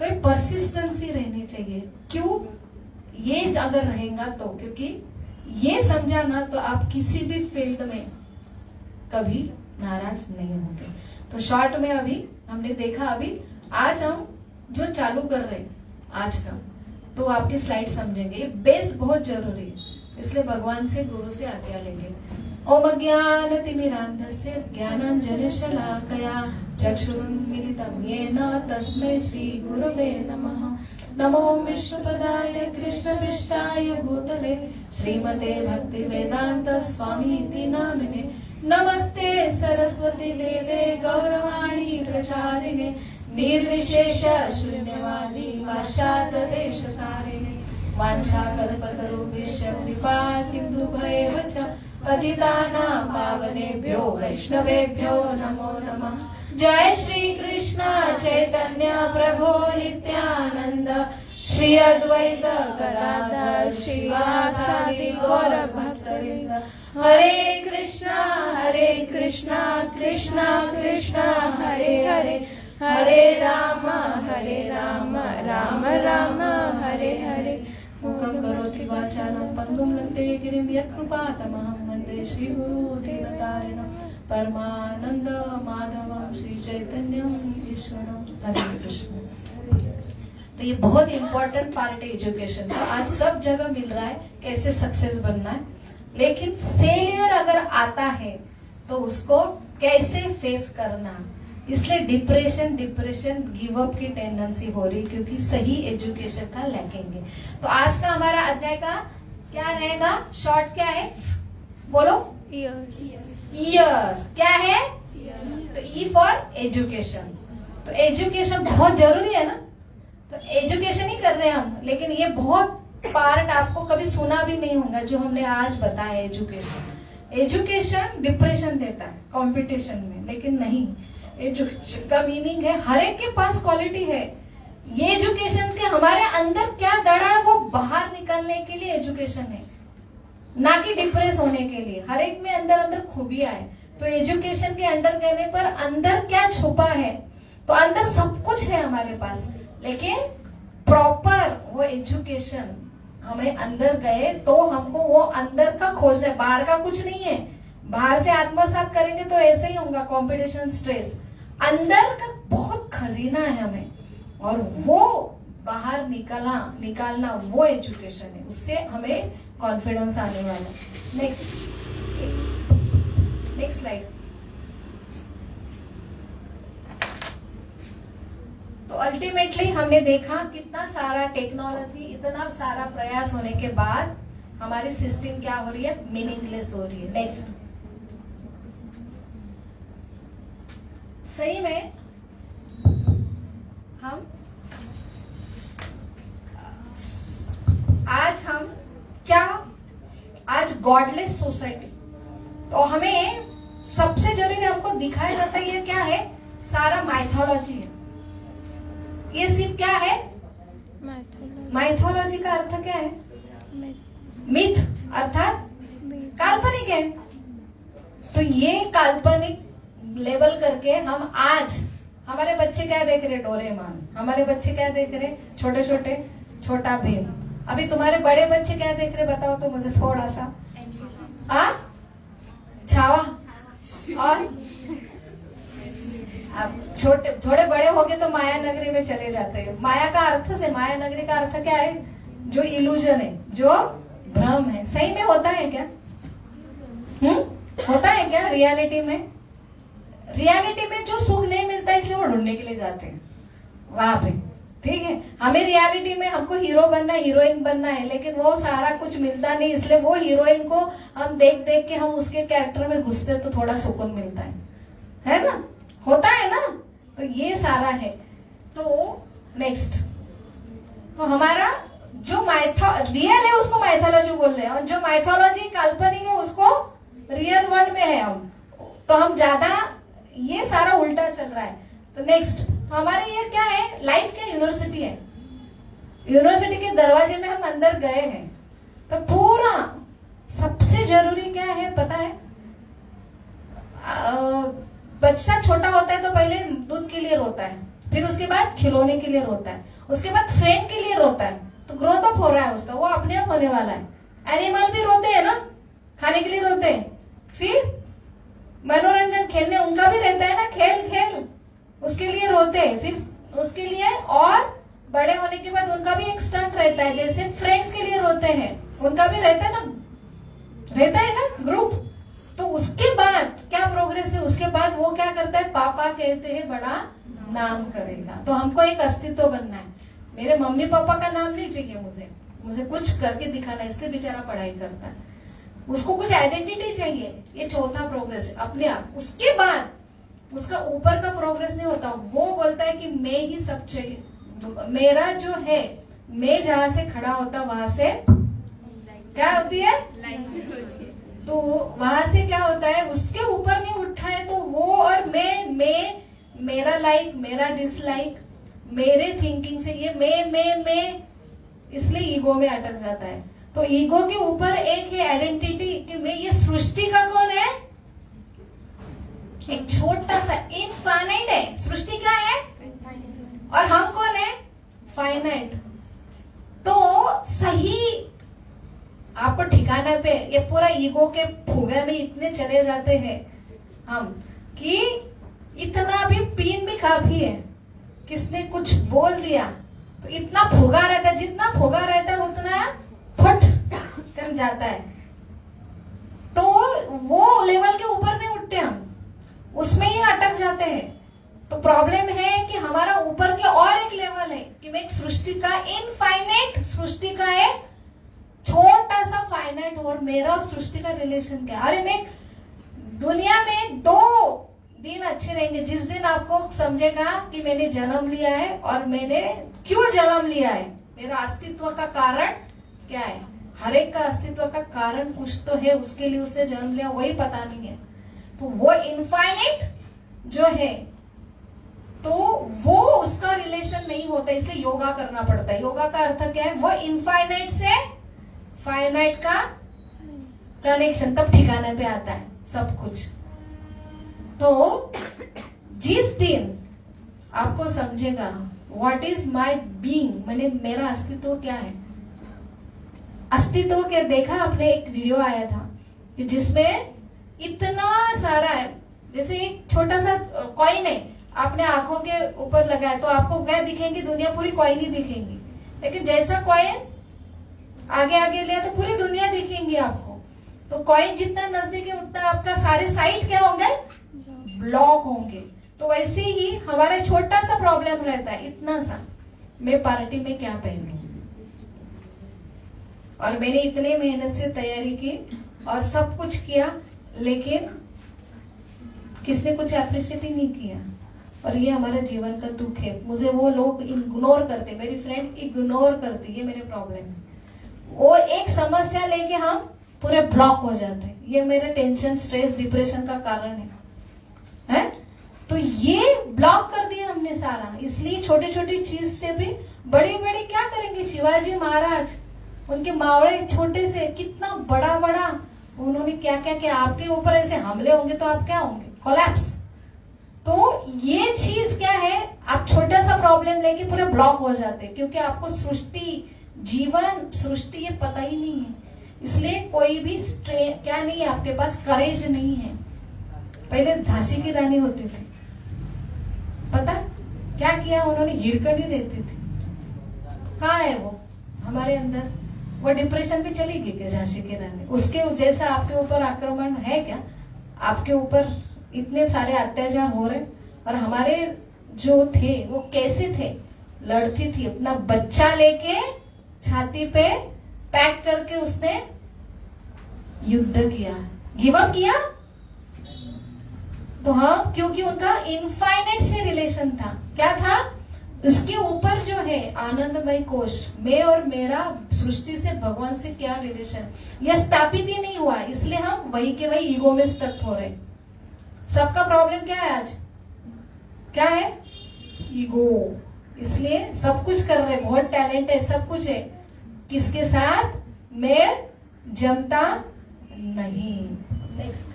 तो ये परसिस्टेंसी रहनी चाहिए। क्यों, ये अगर रहेगा तो, क्योंकि ये समझा ना तो आप किसी भी फील्ड में कभी नाराज नहीं होंगे। तो शॉर्ट में अभी हमने देखा, अभी आज हम जो चालू कर रहे हैं आज का, तो आपकी स्लाइड समझेंगे। ये बेस बहुत जरूरी है, इसलिए भगवान से, गुरु से आज्ञा लेंगे। ओम ज्ञानतिमिरान्धस्य ज्ञानाञ्जनशलाकया चक्षुरुन्मीलितं येन तस्मै श्री गुरवे नमः। नमो विष्णुपदाय कृष्णपृष्ठाय भूतले श्रीमते भक्तिवेदान्त स्वामीति नामिने। नमस्ते सरस्वती देवे गौरवाणी प्रचारिणे निर्विशेष शून्यवादी पाश्चात्यदेशतारिणे। वाञ्छाकल्पतरुभ्यश्च कृपा सिन्धुभ्येव च पतितानां पावनेभ्यो वैष्णवेभ्यो नमो नमः। जय श्री कृष्ण चैतन्य प्रभो नित्यानंद श्री अद्वैत गदाधर श्रीवासादि गौर भक्तवृंद। हरे कृष्णा कृष्णा कृष्णा हरे हरे, हरे राम राम राम हरे हरे। मुखं करोति वाचालं पङ्गुं लङ्घयते गिरिं यत्कृपातमहं वन्दे श्रीगुरुं दीनतारिणं परमानंद माधवम श्री चैतन्यम ईश्वरम। हरे कृष्ण। तो ये बहुत इंपॉर्टेंट पार्ट है एजुकेशन का। आज सब जगह मिल रहा है कैसे सक्सेस बनना है, लेकिन फेलियर अगर आता है तो उसको कैसे फेस करना। इसलिए डिप्रेशन गिव अप की टेंडेंसी हो रही, क्योंकि सही एजुकेशन का लैकिंग है। तो आज का हमारा अध्याय का क्या रहेगा, शॉर्ट क्या है बोलो, ईयर क्या है, तो ई फॉर एजुकेशन। तो एजुकेशन बहुत जरूरी है ना, तो एजुकेशन ही कर रहे हैं हम, लेकिन ये बहुत पार्ट आपको कभी सुना भी नहीं होगा जो हमने आज बताया। एजुकेशन डिप्रेशन देता है कंपटीशन में, लेकिन नहीं, एजुकेशन का मीनिंग है हर एक के पास क्वालिटी है। ये एजुकेशन के हमारे अंदर क्या दड़ा है वो बाहर निकलने के लिए एजुकेशन है, ना कि डिप्रेस होने के लिए। हर एक में अंदर खूबियां है। तो एजुकेशन के अंडर करने पर अंदर क्या छुपा है, तो अंदर सब कुछ है हमारे पास, लेकिन प्रॉपर वो एजुकेशन हमें अंदर गए तो हमको वो अंदर का खोजना है, बाहर का कुछ नहीं है। बाहर से आत्मसात करेंगे तो ऐसे ही होगा, कंपटीशन स्ट्रेस। अंदर का बहुत खजीना है हमें, और वो बाहर निकालना वो एजुकेशन है। उससे हमें कॉन्फिडेंस आने वाला। Next slide. तो अल्टीमेटली हमने देखा कितना सारा टेक्नोलॉजी, इतना सारा प्रयास होने के बाद हमारी सिस्टम क्या हो रही है, मीनिंगलेस हो रही है। नेक्स्ट, सही में हम आज गॉडलेस सोसाइटी, तो हमें सबसे जरूरी हमको दिखाया जाता है ये क्या है, सारा माइथोलॉजी है। ये सिर्फ क्या है, माइथोलॉजी का अर्थ क्या है, मिथ अर्थात काल्पनिक है। तो ये काल्पनिक लेवल करके हम आज, हमारे बच्चे क्या देख रहे, डोरेमोन, हमारे बच्चे क्या देख रहे, छोटे छोटा भीम। अभी तुम्हारे बड़े बच्चे क्या देख रहे बताओ तो मुझे थोड़ा सा। छावा। और अब छोटे थोड़े बड़े हो गए तो माया नगरी में चले जाते हैं। माया का अर्थ से, माया नगरी का अर्थ क्या है? जो इल्यूजन है, जो भ्रम है। सही में होता है क्या? होता है क्या रियलिटी में? रियलिटी में जो सुख नहीं मिलता इसलिए वो ढूंढने के लिए जाते हैं वहां पे। ठीक है, हमें रियलिटी में हमको हीरो बनना है, हीरोइन बनना है, लेकिन वो सारा कुछ मिलता नहीं, इसलिए वो हीरोइन को हम देख देख के हम उसके कैरेक्टर में घुसते तो थोड़ा सुकून मिलता है ना? होता है ना? तो ये सारा है। तो नेक्स्ट, तो हमारा जो रियल है उसको माइथोलॉजी बोल रहे हैं, और जो माइथोलॉजी काल्पनिक है उसको रियल वर्ल्ड में है हम। तो हम ज्यादा ये सारा उल्टा चल रहा है। तो नेक्स्ट, तो हमारे ये क्या है? लाइफ क्या यूनिवर्सिटी है। यूनिवर्सिटी के दरवाजे में हम अंदर गए हैं। तो पूरा सबसे जरूरी क्या है पता है? बच्चा छोटा होता है तो पहले दूध के लिए रोता है, फिर उसके बाद खिलौने के लिए रोता है, उसके बाद फ्रेंड के लिए रोता है। तो ग्रोथ अप हो रहा है उसका, वो अपने आप होने वाला है। एनिमल भी रोते हैं ना, खाने के लिए रोते हैं, फिर मनोरंजन खेलने उनका भी रहता है ना, खेल खेल उसके लिए रोते हैं, फिर उसके लिए। और बड़े होने के बाद उनका भी एक स्टंट रहता है, जैसे फ्रेंड्स के लिए रोते हैं उनका भी रहता है ना ग्रुप। तो उसके बाद क्या प्रोग्रेस है? उसके बाद वो क्या करता है? पापा कहते हैं बड़ा नाम करेगा। तो हमको एक अस्तित्व बनना है। मेरे मम्मी पापा का नाम नहीं चाहिए मुझे कुछ करके दिखाना है, इसलिए बेचारा पढ़ाई करता है। उसको कुछ आइडेंटिटी चाहिए। ये चौथा प्रोग्रेस है अपने आप। उसके बाद उसका ऊपर का प्रोग्रेस नहीं होता, वो बोलता है कि मैं ही सब चाहिए, मेरा जो है, मैं जहां से खड़ा होता वहां से क्या होती है? तो वहां से क्या होता है? उसके ऊपर नहीं उठा है तो वो और मैं मेरा लाइक, मेरा डिसलाइक, मेरे थिंकिंग से ये मैं इसलिए ईगो में अटक जाता है। तो ईगो के ऊपर एक है आइडेंटिटी कि मैं ये सृष्टि का कौन है? एक छोटा सा इनफाइनाइट है। सृष्टि क्या है? और हम कौन है? फाइनाइट। तो सही आपको ठिकाना पे ये पूरा ईगो के फुगे में इतने चले जाते हैं हम कि इतना भी पीन भी काफी है। किसने कुछ बोल दिया तो इतना फुगा रहता है, जितना फुगा रहता है उतना फट कर जाता है। तो वो लेवल के ऊपर नहीं उठते हम, उसमें ही अटक जाते हैं। तो प्रॉब्लम है कि हमारा ऊपर के और एक लेवल है कि मैं एक सृष्टि का इनफाइनाइट, सृष्टि का एक छोटा सा फाइनाइट, और मेरा और सृष्टि का रिलेशन क्या? अरे मैं दुनिया में 2 दिन अच्छे रहेंगे, जिस दिन आपको समझेगा कि मैंने जन्म लिया है और मैंने क्यों जन्म लिया है, मेरा अस्तित्व का कारण क्या है। हर एक का अस्तित्व का कारण कुछ तो है, उसके लिए उसने जन्म लिया, वही पता नहीं है। तो वो इनफाइनाइट जो है, तो वो उसका रिलेशन नहीं होता, इसलिए योगा करना पड़ता है। योगा का अर्थ क्या है? वो इनफाइनाइट से फाइनाइट का कनेक्शन, तब ठिकाने पे आता है सब कुछ। तो जिस दिन आपको समझेगा व्हाट इज माई बीइंग, मैंने मेरा अस्तित्व क्या है, अस्तित्व के देखा आपने एक वीडियो आया था कि जिसमें इतना सारा है, जैसे एक छोटा सा कॉइन है, आपने आंखों के ऊपर लगाया तो आपको क्या दिखेंगी? दुनिया पूरी कॉइन ही दिखेंगी। लेकिन जैसा कॉइन आगे आगे लिया तो पूरी दुनिया दिखेंगी आपको। तो कॉइन जितना नजदीक है उतना आपका सारे साइड क्या होंगे? ब्लॉक होंगे। तो वैसे ही हमारा छोटा सा प्रॉब्लम रहता है, इतना सा, मैं पार्टी में क्या पहनूं, और मैंने इतनी मेहनत से तैयारी की और सब कुछ किया, लेकिन किसने कुछ अप्रिशिएट ही नहीं किया। और ये हमारे जीवन का दुख है। मुझे वो लोग इग्नोर करते, मेरी फ्रेंड इग्नोर करती, ये मेरे प्रॉब्लम है। वो एक समस्या लेके हम पूरे ब्लॉक हो जाते हैं। ये मेरे टेंशन, स्ट्रेस, डिप्रेशन का कारण है? तो ये ब्लॉक कर दिया हमने सारा। इसलिए छोटी छोटी चीज से भी बड़ी बड़ी क्या करेंगे? शिवाजी महाराज, उनके मावड़े छोटे से कितना बड़ा बड़ा उन्होंने क्या क्या किया। आपके ऊपर ऐसे हमले होंगे तो आप क्या होंगे? कोलैप्स। तो ये चीज क्या है? आप छोटा सा प्रॉब्लम लेके पूरे ब्लॉक हो जाते, क्योंकि आपको सृष्टि जीवन सृष्टि ये पता ही नहीं है, इसलिए कोई भी क्या नहीं है आपके पास, करेज नहीं है। पहले झांसी की रानी होती थी, पता क्या किया उन्होंने, हिरकनी रहती थी, कहाँ है वो हमारे अंदर, वो डिप्रेशन में चली गई क्या झांसी की रानी? उसके जैसा आपके ऊपर आक्रमण है क्या? आपके ऊपर इतने सारे अत्याचार हो रहे, और हमारे जो थे वो कैसे थे, लड़ती थी, अपना बच्चा लेके छाती पे पैक करके उसने युद्ध किया, गिव अप किया। तो हाँ, क्योंकि उनका इनफाइनाइट से रिलेशन था। क्या था? इसके ऊपर जो है आनंदमय कोश, मैं और मेरा सृष्टि से, भगवान से क्या रिलेशन, यह स्थापित ही नहीं हुआ, इसलिए हम वही के वही ईगो में स्टक हो रहे। सबका प्रॉब्लम क्या है आज? क्या है? ईगो। इसलिए सब कुछ कर रहे, बहुत टैलेंट है, सब कुछ है, किसके साथ मेल जमता नहीं। नेक्स्ट,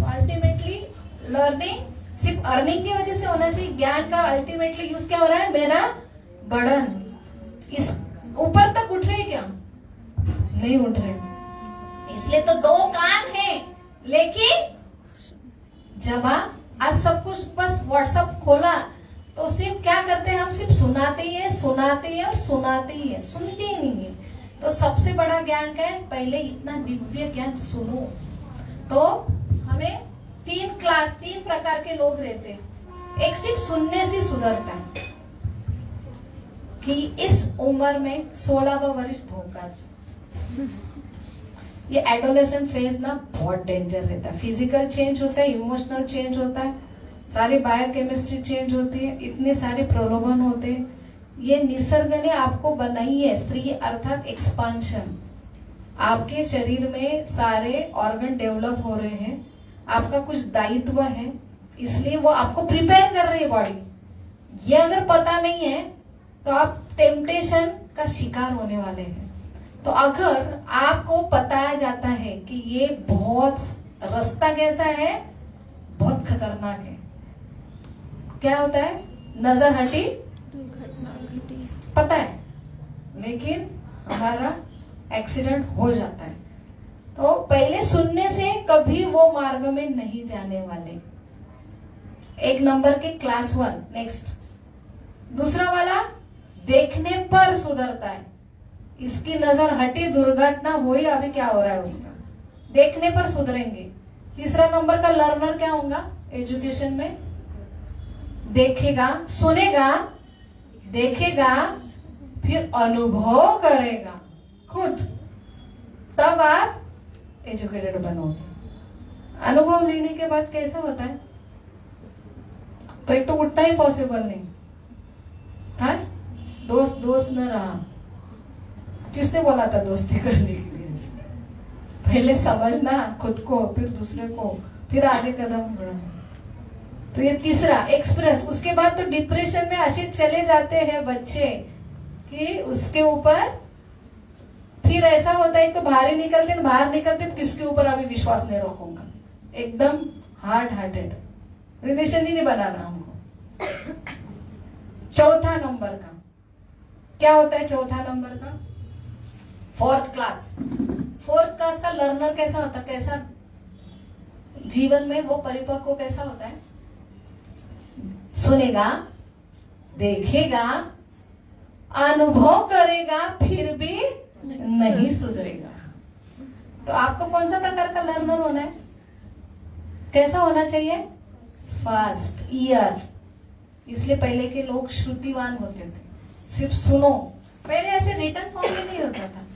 अल्टीमेटली लर्निंग सिर्फ अर्निंग की वजह से होना चाहिए, ज्ञान का अल्टीमेटली यूज क्या हो रहा है, मेरा बढ़न। इस ऊपर तक उठ रहे क्या? नहीं उठ रहे। इसलिए तो दो कान हैं, लेकिन जब आज सब कुछ बस व्हाट्सएप खोला तो सिर्फ क्या करते हैं हम, सिर्फ सुनाते ही है, सुनाते ही है और सुनाते ही है, सुनते ही नहीं है। तो सबसे बड़ा ज्ञान क्या है? पहले इतना दिव्य ज्ञान सुनो। तो हमें तीन प्रकार के लोग रहते हैं। एक सिर्फ सुनने से सुधरता है कि इस उम्र में 16वां वर्ष धोखा, ये एडोलेसेंट फेज ना बहुत डेंजर रहता है। फिजिकल चेंज होता है, इमोशनल चेंज होता है, सारी बायोकेमिस्ट्री चेंज होती है, इतने सारे प्रलोभन होते हैं। ये निसर्ग ने आपको बनाई है स्त्री, अर्थात एक्सपांशन। आपके शरीर में सारे ऑर्गन डेवलप हो रहे हैं, आपका कुछ दायित्व है, इसलिए वो आपको प्रिपेयर कर रही है बॉडी। ये अगर पता नहीं है तो आप टेम्पटेशन का शिकार होने वाले हैं। तो अगर आपको बताया जाता है कि ये बहुत रास्ता कैसा है, बहुत खतरनाक है, क्या होता है? नजर हटी दुर्घटना घटी, पता है, लेकिन हमारा एक्सीडेंट हो जाता है। तो पहले सुनने से कभी वो मार्ग में नहीं जाने वाले। एक नंबर के क्लास 1। नेक्स्ट, दूसरा वाला देखने पर सुधरता है, इसकी नजर हटी, दुर्घटना हुई, अभी क्या हो रहा है उसका, देखने पर सुधरेंगे। तीसरा नंबर का लर्नर क्या होगा एजुकेशन में? देखेगा, सुनेगा, देखेगा, फिर अनुभव करेगा खुद, तब आप एजुकेटेड बनोगे। अनुभव लेने के बाद कैसा होता है? तो एक तो उठना ही पॉसिबल नहीं था, दोस्त न रहा। किसने बोला था दोस्ती करने के लिए? पहले समझना खुद को, फिर दूसरे को, फिर आगे कदम बढ़ाना। तो ये तीसरा एक्सप्रेस। उसके बाद तो डिप्रेशन में ऐसे चले जाते हैं बच्चे कि उसके ऊपर फिर ऐसा होता है, तो बाहर निकलते तो किसके ऊपर अभी विश्वास नहीं रखूंगा, एकदम हार्ड हार्टेड, रिलेशन ही नहीं बनाना हमको। चौथा नंबर का क्या होता है? चौथा नंबर का फोर्थ क्लास का लर्नर कैसा होता है? कैसा जीवन में वो परिपक्व कैसा होता है? सुनेगा, देखेगा, अनुभव करेगा, फिर भी नहीं सुधरेगा। तो आपको कौन सा प्रकार का लर्नर होना है? कैसा होना चाहिए? Fast year. इसलिए पहले के लोग श्रुतिवान होते थे, सिर्फ सुनो। पहले ऐसे रिटर्न फॉर्म में नहीं होता था,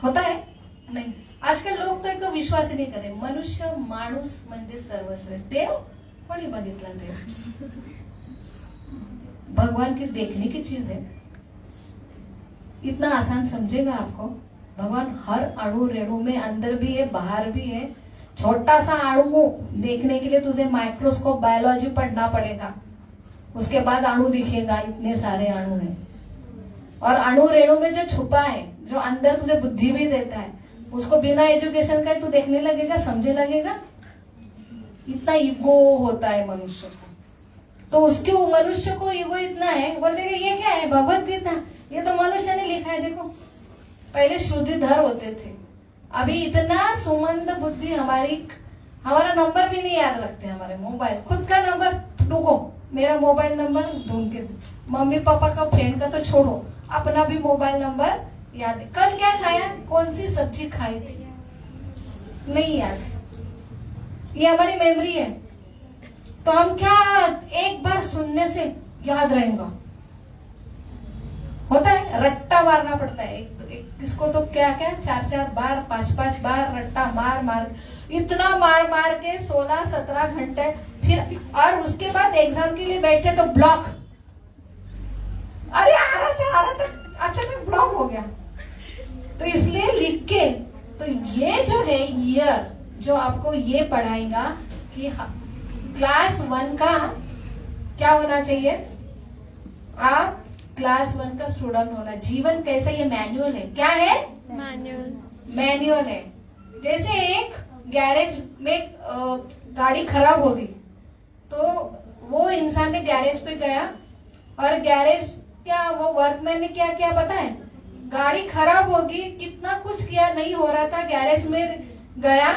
होता है नहीं। आजकल लोग तो एक तो विश्वास ही नहीं करे। मनुष्य माणूस म्हणजे सर्वश्रेष्ठ। देव कोणी बघितला देव? भगवान की देखने की चीज है, इतना आसान समझेगा आपको? भगवान हर अणु रेणु में, अंदर भी है बाहर भी है। छोटा सा अणु देखने के लिए तुझे माइक्रोस्कोप बायोलॉजी पढ़ना पड़ेगा, उसके बाद अणु दिखेगा, इतने सारे अणु हैं। और अणु रेणु में जो छुपा है, जो अंदर तुझे बुद्धि भी देता है, उसको बिना एजुकेशन का ही तू देखने लगेगा, समझे लगेगा। इतना ईगो होता है मनुष्य को। तो उसके मनुष्य को ईगो इतना है, बोलते ये क्या है? भगवत गीता, ये तो मनुष्य ने लिखा है, देखो पहले श्रुतिधर होते थे, अभी इतना सुमंद बुद्धि हमारा नंबर भी नहीं याद रखते, हमारे मोबाइल खुद का नंबर, रुको मेरा मोबाइल नंबर ढूंढ के, मम्मी पापा का फ्रेंड का तो छोड़ो, अपना भी मोबाइल नंबर याद है। कल क्या खाया, कौन सी सब्जी खाई थी, नहीं याद। ये हमारी मेमोरी है। तो हम क्या एक बार सुनने से याद रहेगा, होता है रट्टा मारना पड़ता है किसको तो क्या 4-4 बार 5-5 बार रट्टा मार इतना मार के 16-17 घंटे, फिर और उसके बाद एग्जाम के लिए बैठे तो ब्लॉक, अरे आ रहा था अच्छा मैं ब्लॉक हो गया। तो इसलिए लिख के, तो ये जो है ईयर जो आपको ये पढ़ाएगा कि क्लास 1 का क्या होना चाहिए, आप क्लास 1 का स्टूडेंट होना। जीवन कैसा, ये मैनुअल है, क्या है मैनुअल है। जैसे एक गैरेज में गाड़ी खराब होगी तो वो इंसान ने गैरेज पे गया और गैरेज क्या वो वर्कमैन ने क्या किया पता है, गाड़ी खराब होगी कितना कुछ किया नहीं हो रहा था, गैरेज में गया,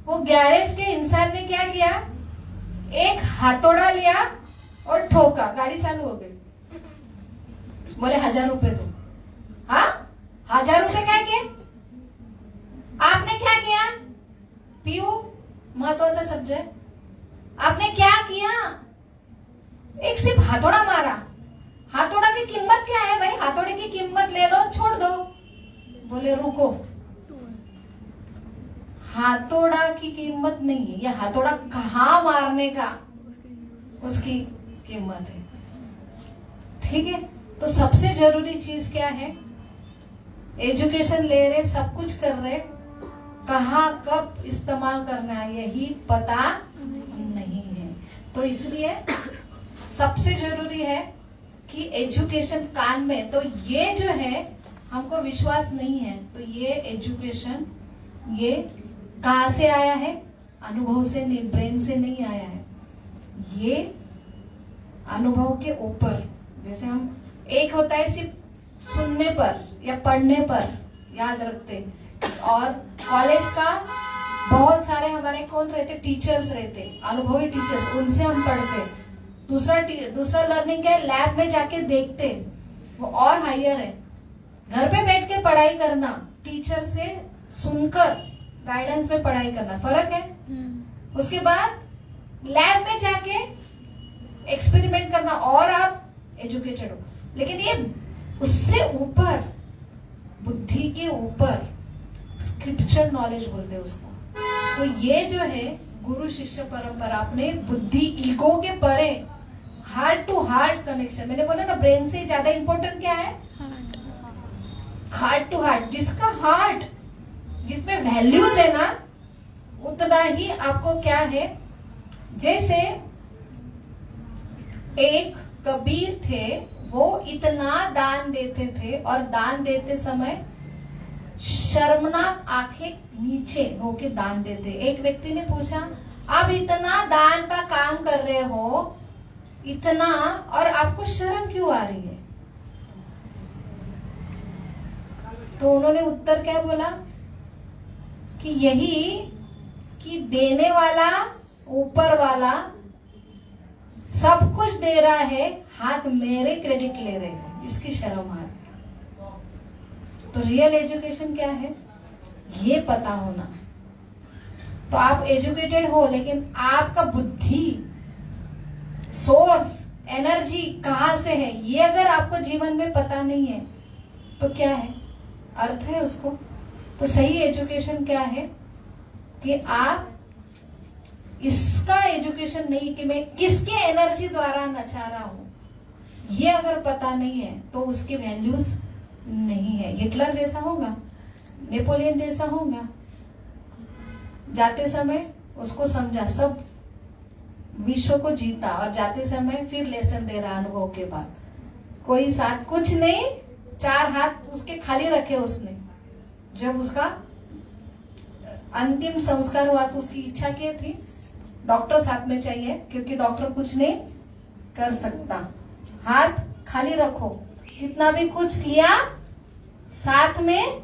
वो गैरेज के इंसान ने क्या किया, एक हथौड़ा लिया और ठोका, गाड़ी चालू हो गई। बोले 1000 रुपए दो। हाँ 1000 रुपए क्या किए, आपने क्या किया, पीयू महत्वाचा शब्द है, आपने क्या किया, एक सिर्फ हथौड़ा मारा। हथौड़ा की कीमत क्या है भाई, हथौड़े की कीमत ले लो छोड़ दो। बोले रुको, हथौड़ा की कीमत नहीं है, यह हथौड़ा कहाँ मारने का उसकी कीमत है। ठीक है, तो सबसे जरूरी चीज क्या है, एजुकेशन ले रहे, सब कुछ कर रहे, कहाँ कब इस्तेमाल करना है यही पता नहीं है। तो इसलिए सबसे जरूरी है कि एजुकेशन कान में, तो ये जो है हमको विश्वास नहीं है, तो ये एजुकेशन ये कहाँ से आया है, अनुभव से नहीं, ब्रेन से नहीं आया है, ये अनुभव के ऊपर। जैसे हम एक होता है सिर्फ सुनने पर या पढ़ने पर याद रखते, और कॉलेज का बहुत सारे हमारे कौन रहते, टीचर्स रहते, अनुभवी टीचर्स, उनसे हम पढ़ते। दूसरा लर्निंग क्या है, लैब में जाके देखते, वो और हायर है। घर पे बैठ के पढ़ाई करना, टीचर से सुनकर गाइडेंस में पढ़ाई करना, फर्क है। उसके बाद लैब में जाके एक्सपेरिमेंट करना और आप एजुकेटेड हो। लेकिन ये उससे ऊपर, बुद्धि के ऊपर स्क्रिप्चर नॉलेज बोलते हैं उसको। तो ये जो है गुरु शिष्य परंपरा, अपने बुद्धि ईगो के परे हार्ट टू हार्ट कनेक्शन। मैंने बोला ना, ब्रेन से ज्यादा इंपॉर्टेंट क्या है, हार्ट टू हार्ट। जिसका हार्ट, जिसमें वैल्यूज है ना, उतना ही आपको क्या है। जैसे एक कबीर थे, वो इतना दान देते थे और दान देते समय शर्मनाक आंखें नीचे होके दान देते। एक व्यक्ति ने पूछा, आप इतना दान का काम कर रहे हो, इतना, और आपको शर्म क्यों आ रही है? तो उन्होंने उत्तर क्या बोला कि यही कि देने वाला ऊपर वाला सब कुछ दे रहा है, हाथ मेरे क्रेडिट ले रहे हैं, इसकी शर्म आ रही है। तो रियल एजुकेशन क्या है, ये पता होना। तो आप एजुकेटेड हो, लेकिन आपका बुद्धि, सोर्स, एनर्जी कहाँ से है, ये अगर आपको जीवन में पता नहीं है तो क्या है, अर्थ है उसको। तो सही एजुकेशन क्या है कि आप इसका एजुकेशन नहीं कि मैं किसके एनर्जी द्वारा नचा रहा हूं, ये अगर पता नहीं है तो उसकी वैल्यूज नहीं है। हिटलर जैसा होगा, नेपोलियन जैसा होगा, जाते समय उसको समझा, सब विश्व को जीता, और जाते समय फिर लेसन दे रहा अनुभव के बाद। कोई साथ कुछ नहीं, 4 हाथ उसके खाली रखे उसने। जब उसका अंतिम संस्कार हुआ तो उसकी इच्छा क्या थी, डॉक्टर साथ में चाहिए, क्योंकि डॉक्टर कुछ नहीं कर सकता। हाथ खाली रखो, जितना भी कुछ किया साथ में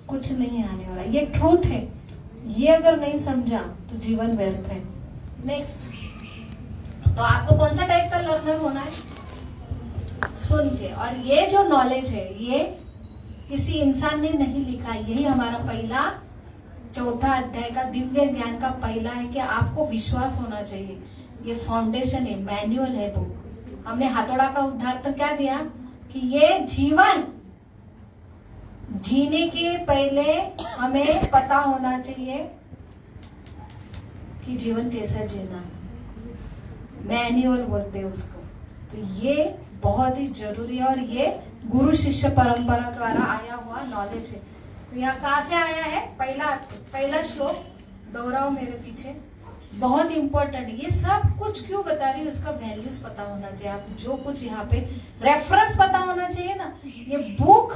कुछ नहीं आने वाला। ये ट्रूथ है, ये अगर नहीं समझा तो जीवन व्यर्थ है। नेक्स्ट, तो आपको कौन सा टाइप का लर्नर होना है? सुन के। और ये जो नॉलेज है ये किसी इंसान ने नहीं लिखा, यही हमारा पहला चौथा अध्याय का दिव्य ज्ञान का पहला है कि आपको विश्वास होना चाहिए। ये फाउंडेशन है, मैनुअल है बुक। हमने हथौड़ा का उदाहरण क्या दिया कि ये जीवन जीने के पहले हमें पता होना चाहिए कि जीवन कैसा जीना, मैनुअल बोलते हैं उसको। तो ये बहुत ही जरूरी है और ये गुरु शिष्य परंपरा द्वारा आया हुआ नॉलेज है। तो यहाँ कहाँ से आया है? पहला श्लोक दोहराओ मेरे पीछे, बहुत इंपॉर्टेंट। ये सब कुछ क्यों बता रही हूँ, इसका वैल्यूज पता होना चाहिए। आप जो कुछ यहाँ पे रेफरेंस पता होना चाहिए ना। ये बुक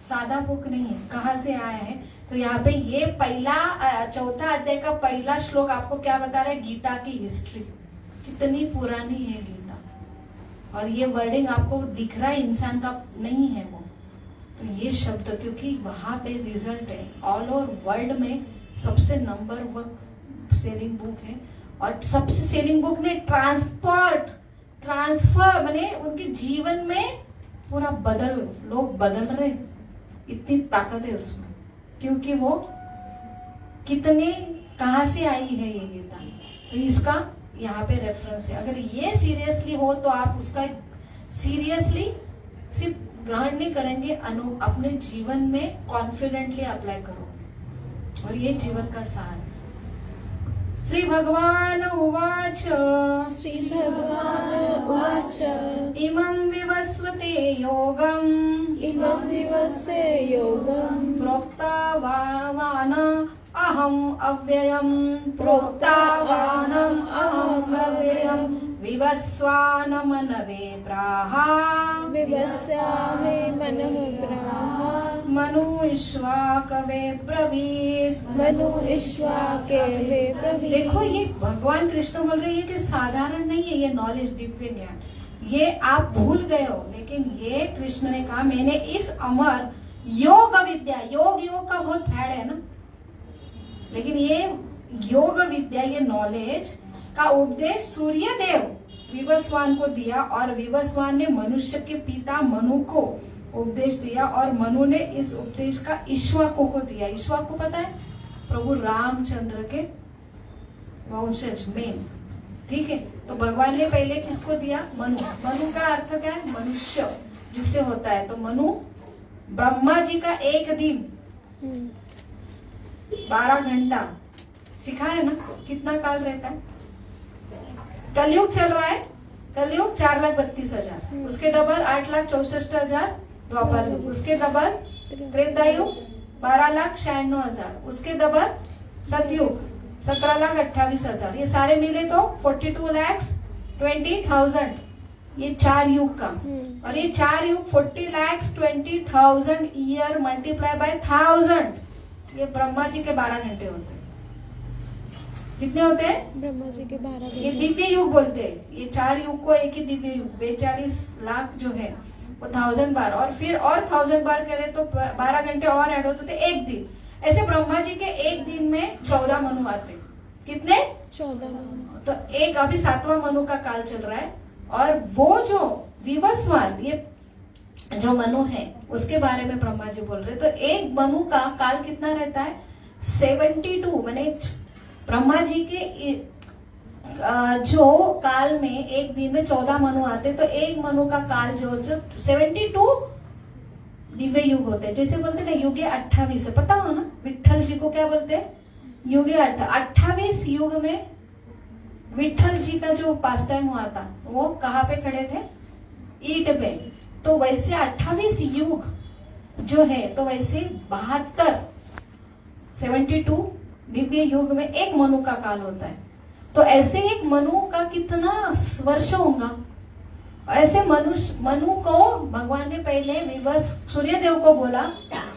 सादा बुक नहीं है, कहाँ से आया है? तो यहाँ पे ये पहला चौथा अध्याय का पहला श्लोक आपको क्या बता रहा है? गीता की हिस्ट्री, कितनी पुरानी है गीता। और ये वर्डिंग आपको दिख रहा है, इंसान का नहीं है वो। तो ये शब्द क्योंकि वहां पे रिजल्ट है, ऑल ओवर वर्ल्ड में सबसे नंबर 1 सेलिंग बुक है। और सबसे सेलिंग बुक ने ट्रांसफर माने उनके जीवन में पूरा लोग बदल रहे, इतनी ताकत है उसमें। क्योंकि वो कितने कहाँ से आई है ये गीता, तो इसका यहाँ पे रेफरेंस है। अगर ये सीरियसली हो तो आप उसका सीरियसली सिर्फ ग्रहण नहीं करेंगे, अपने जीवन में कॉन्फिडेंटली अप्लाई करोगे। और ये जीवन का सार है। श्री भगवान उवाच, श्री भगवान उवाच, इमं विवस्वते योगम्, इमं विवस्ते योगम्, प्रोक्तवान् अहम् अव्ययम्, प्रोक्तवानम् अहम् अव्ययम्, विवस्वान मनवे प्राह, विवस्वामे मनः प्राह, मनुष्वाकवे ब्रवीत्, मनुष्वाके वे ब्रवीत्। देखो ये भगवान कृष्ण बोल रहे हैं कि साधारण नहीं है ये नॉलेज, दिव्य ज्ञान। ये आप भूल गए हो, लेकिन ये कृष्ण ने कहा मैंने इस अमर योग विद्या, योग का बहुत फैड है ना, लेकिन ये योग विद्या, ये नॉलेज का उपदेश सूर्यदेव विवस्वान को दिया। और विवस्वान ने मनुष्य के पिता मनु को उपदेश दिया, और मनु ने इस उपदेश का इक्ष्वाकु को दिया। इक्ष्वाकु पता है? प्रभु रामचंद्र के वंशज मेन, ठीक है। तो भगवान ने पहले किसको दिया? मनु। मनु का अर्थ क्या है? मनुष्य जिससे होता है। तो मनु ब्रह्मा जी का एक दिन 12 घंटा सिखाया ना, कितना काल रहता है? कलयुग चल रहा है, कलयुग 4,32,000, उसके डबल 8,64,000 द्वापर युग, उसके डबल त्रेतायुग 12,96,000, उसके डबल सतयुग 17,28,000, ये सारे मिले तो 42,20,000, ये 4 युग का। और ये 4 युग 40,20,000 ईयर मल्टीप्लाई बाय 1000, ये ब्रह्मा जी के 12 घंटे होते हैं। कितने होते हैं? ब्रह्मा जी के 12 ये दिव्य युग बोलते हैं। ये 4 युग को एक ही दिव्य युग, 42 लाख जो है वो 1000 बार, और फिर और 1000 बार करें तो 12 घंटे और ऐड होते थे एक दिन। ऐसे ब्रह्मा जी के एक दिन में 14 मनु आते। कितने? 14। तो एक अभी 7वां मनु का काल चल रहा है। और वो जो विवस्वान, ये जो मनु है उसके बारे में ब्रह्मा जी बोल रहे। तो एक मनु का काल कितना रहता है? 72, माने ब्रह्मा जी के जो काल में एक दिन में 14 मनु आते, तो एक मनु का काल जो 72 दिव्य युग होते हैं। जैसे बोलते ना युगे 28 है, पता हो ना विठल जी को क्या बोलते हैं? युगे 28 युग में विठल जी का जो पास टाइम हुआ था वो कहाँ पे खड़े थे? ईट पे। तो वैसे 28 युग जो है, तो वैसे 72 दिव्य युग में एक मनु का काल होता है। तो ऐसे एक मनु का कितना वर्ष होगा? ऐसे मनु को भगवान ने पहले सूर्यदेव को बोला।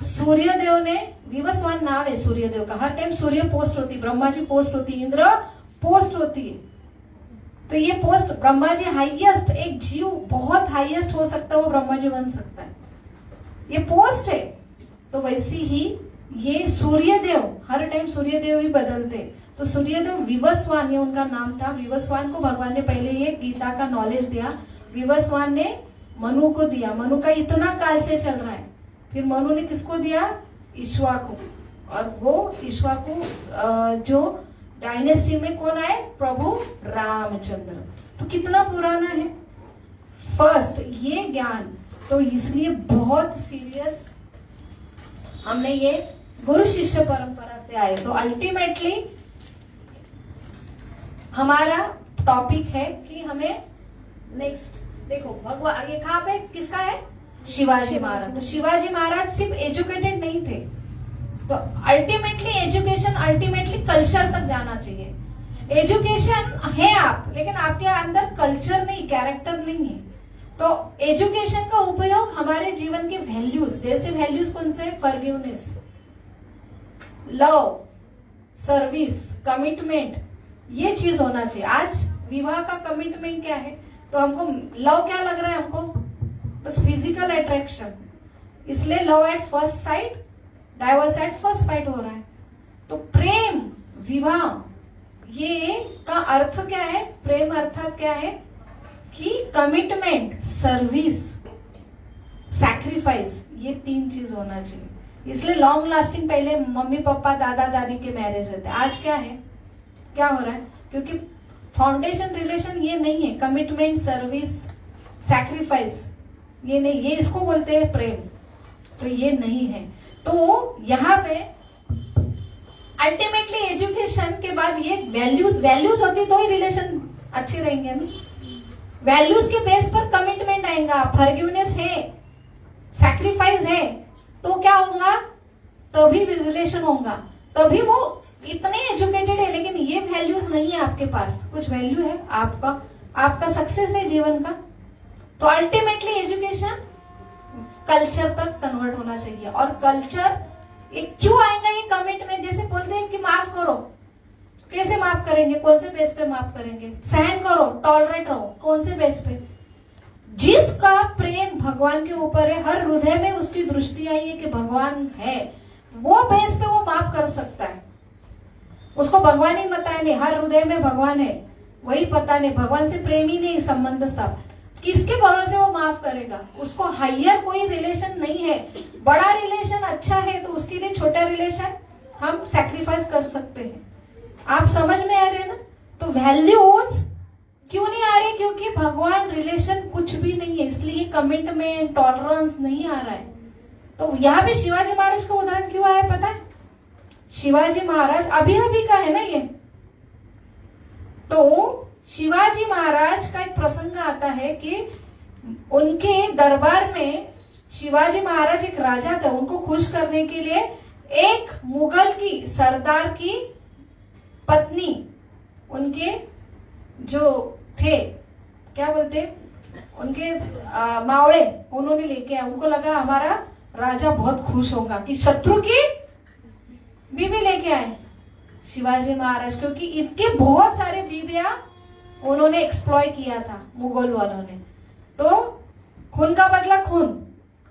सूर्यदेव ने, विवस्वान नाम है सूर्यदेव का, हर टाइम सूर्य पोस्ट होती, ब्रह्मा जी पोस्ट होती, इंद्र पोस्ट होती है। तो ये पोस्ट ब्रह्मा जी हाईएस्ट, एक जीव बहुत हाईएस्ट हो सकता है वो ब्रह्मा जी बन सकता है, ये पोस्ट है। तो वैसी ही ये सूर्यदेव, हर टाइम सूर्यदेव ही बदलते। तो सूर्यदेव विवस्वान, ये उनका नाम था। विवस्वान को भगवान ने पहले ये गीता का नॉलेज दिया। विवस्वान ने मनु को दिया। मनु का इतना काल से चल रहा है। फिर मनु ने किसको दिया? इक्ष्वाकु। और वो इक्ष्वाकु जो डायनेस्टी में कौन आए? प्रभु रामचंद्र। तो कितना पुराना है फर्स्ट ये ज्ञान। तो इसलिए बहुत सीरियस हमने ये गुरु शिष्य परंपरा से आए। तो अल्टीमेटली हमारा टॉपिक है कि हमें नेक्स्ट देखो भगवान, ये कहाँ पे किसका है? शिवाजी महाराज। तो शिवाजी महाराज सिर्फ एजुकेटेड नहीं थे। तो अल्टीमेटली एजुकेशन अल्टीमेटली कल्चर तक जाना चाहिए। एजुकेशन है आप, लेकिन आपके अंदर कल्चर नहीं, कैरेक्टर नहीं है। तो एजुकेशन का उपयोग हमारे जीवन के वैल्यूज, जैसे वैल्यूज कौन से? फॉरगिवनेस, लव, सर्विस, कमिटमेंट, ये चीज होना चाहिए। आज विवाह का कमिटमेंट क्या है? तो हमको लव क्या लग रहा है? हमको बस फिजिकल अट्रैक्शन, इसलिए love at first sight, diverse at first fight हो रहा है। तो प्रेम, विवाह, ये का अर्थ क्या है? प्रेम अर्थात क्या है कि कमिटमेंट, सर्विस, सैक्रिफाइस, ये 3 चीज होना चाहिए। इसलिए लॉन्ग लास्टिंग पहले मम्मी पापा दादा दादी के मैरिज रहते। आज क्या है, क्या हो रहा है? क्योंकि फाउंडेशन रिलेशन ये नहीं है। कमिटमेंट, सर्विस, सैक्रिफाइस, ये नहीं, ये इसको बोलते हैं प्रेम। तो ये नहीं है। तो यहाँ पे अल्टीमेटली एजुकेशन के बाद ये वैल्यूज होती तो ही रिलेशन अच्छे रहेंगे ना। वैल्यूज के बेस पर कमिटमेंट आएगा, फॉरगिवनेस है, सैक्रिफाइस है, तो क्या होगा? तभी रिलेशन होगा। तभी वो इतने एजुकेटेड है, लेकिन ये वैल्यूज नहीं है आपके पास। कुछ वैल्यू है आपका सक्सेस है जीवन का। तो अल्टीमेटली एजुकेशन कल्चर तक कन्वर्ट होना चाहिए। और कल्चर ये क्यों आएगा? ये कमिटमेंट, जैसे बोलते हैं कि माफ करो, कैसे माफ करेंगे? कौन से बेस पे माफ करेंगे? सहन करो, टॉलरेट रहो, कौन से बेस पे? जिसका प्रेम भगवान के ऊपर है, हर हृदय में उसकी दृष्टि आई है कि भगवान है, वो बेस पे वो माफ कर सकता है। उसको भगवान ही पता है नहीं, हर हृदय में भगवान है, वही पता नहीं, भगवान से प्रेम ही नहीं, संबंध स्थाप, किसके भरोसे वो माफ करेगा? उसको हायर कोई रिलेशन नहीं है। बड़ा रिलेशन अच्छा है तो उसके लिए छोटा रिलेशन हम सैक्रिफाइस कर सकते हैं। आप समझ में आ रहे हैं ना? तो वैल्यूज क्यों नहीं आ रही? क्योंकि भगवान रिलेशन कुछ भी नहीं है, इसलिए कमिटमेंट, टॉलरेंस नहीं आ रहा है। तो यहाँ पे शिवाजी महाराज का उदाहरण क्यों आया पता है? शिवाजी महाराज अभी का है ना ये। तो शिवाजी महाराज का एक प्रसंग आता है कि उनके दरबार में शिवाजी महाराज एक राजा थे। उनको खुश करने के लिए एक मुगल की सरदार की पत्नी, उनके जो थे क्या बोलते, उनके मावड़े, उन्होंने लेके आया। उनको लगा हमारा राजा बहुत खुश होगा कि शत्रु की बीबी लेके आए शिवाजी महाराज, क्योंकि इनके बहुत सारे बीबियां उन्होंने एक्सप्लॉय किया था मुगल वालों ने। तो खून का बदला खून,